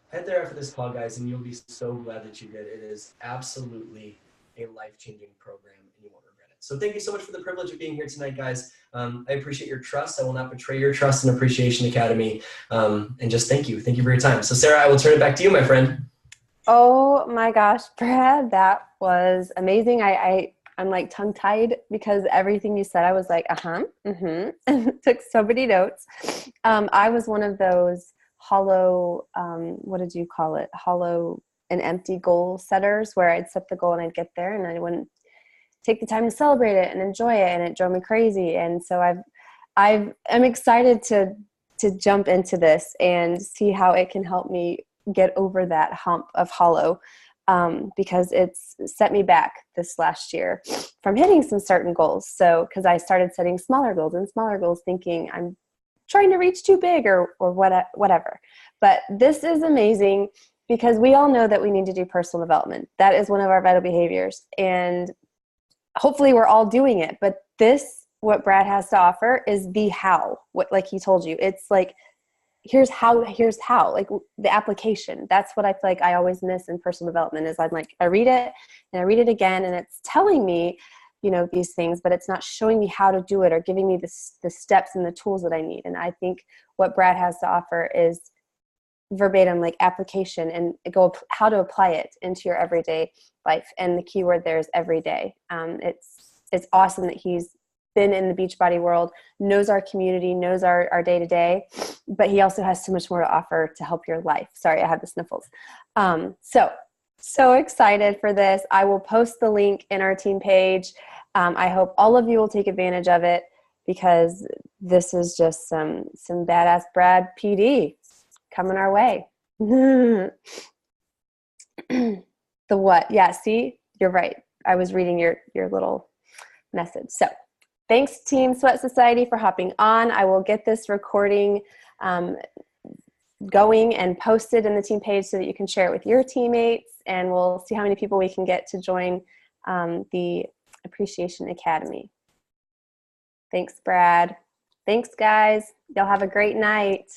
head there after this call, guys, and you'll be so glad that you did. It is absolutely a life-changing program, and you won't regret it. So thank you so much for the privilege of being here tonight, guys. I appreciate your trust. I will not betray your trust in Appreciation Academy, and just thank you. Thank you for your time. So Sarah, I will turn it back to you, my friend. Oh my gosh, Brad, that was amazing. I'm like tongue-tied because everything you said, I was like, took so many notes. I was one of those hollow, what did you call it? Hollow and empty goal setters, where I'd set the goal and I'd get there and I wouldn't take the time to celebrate it and enjoy it, and it drove me crazy. And so I'm excited to jump into this and see how it can help me get over that hump of hollow. Because it's set me back this last year from hitting some certain goals. So, because I started setting smaller goals thinking I'm trying to reach too big or whatever. But this is amazing because we all know that we need to do personal development. That is one of our vital behaviors. And hopefully we're all doing it. But what Brad has to offer is the how, like he told you. It's like, here's how, like the application. That's what I feel like I always miss in personal development is I'm like, I read it and I read it again and it's telling me, these things, but it's not showing me how to do it or giving me the steps and the tools that I need. And I think what Brad has to offer is verbatim, like application and how to apply it into your everyday life. And the key word there is every day. It's awesome that he's been in the Beachbody world, knows our community, knows our day-to-day, but he also has so much more to offer to help your life. Sorry, I have the sniffles. So excited for this. I will post the link in our team page. I hope all of you will take advantage of it because this is just some badass Brad PD coming our way. The what? Yeah, see, you're right. I was reading your little message. So thanks, Team Sweat Society, for hopping on. I will get this recording going and posted in the team page so that you can share it with your teammates, and we'll see how many people we can get to join the Appreciation Academy. Thanks, Brad. Thanks, guys. Y'all have a great night.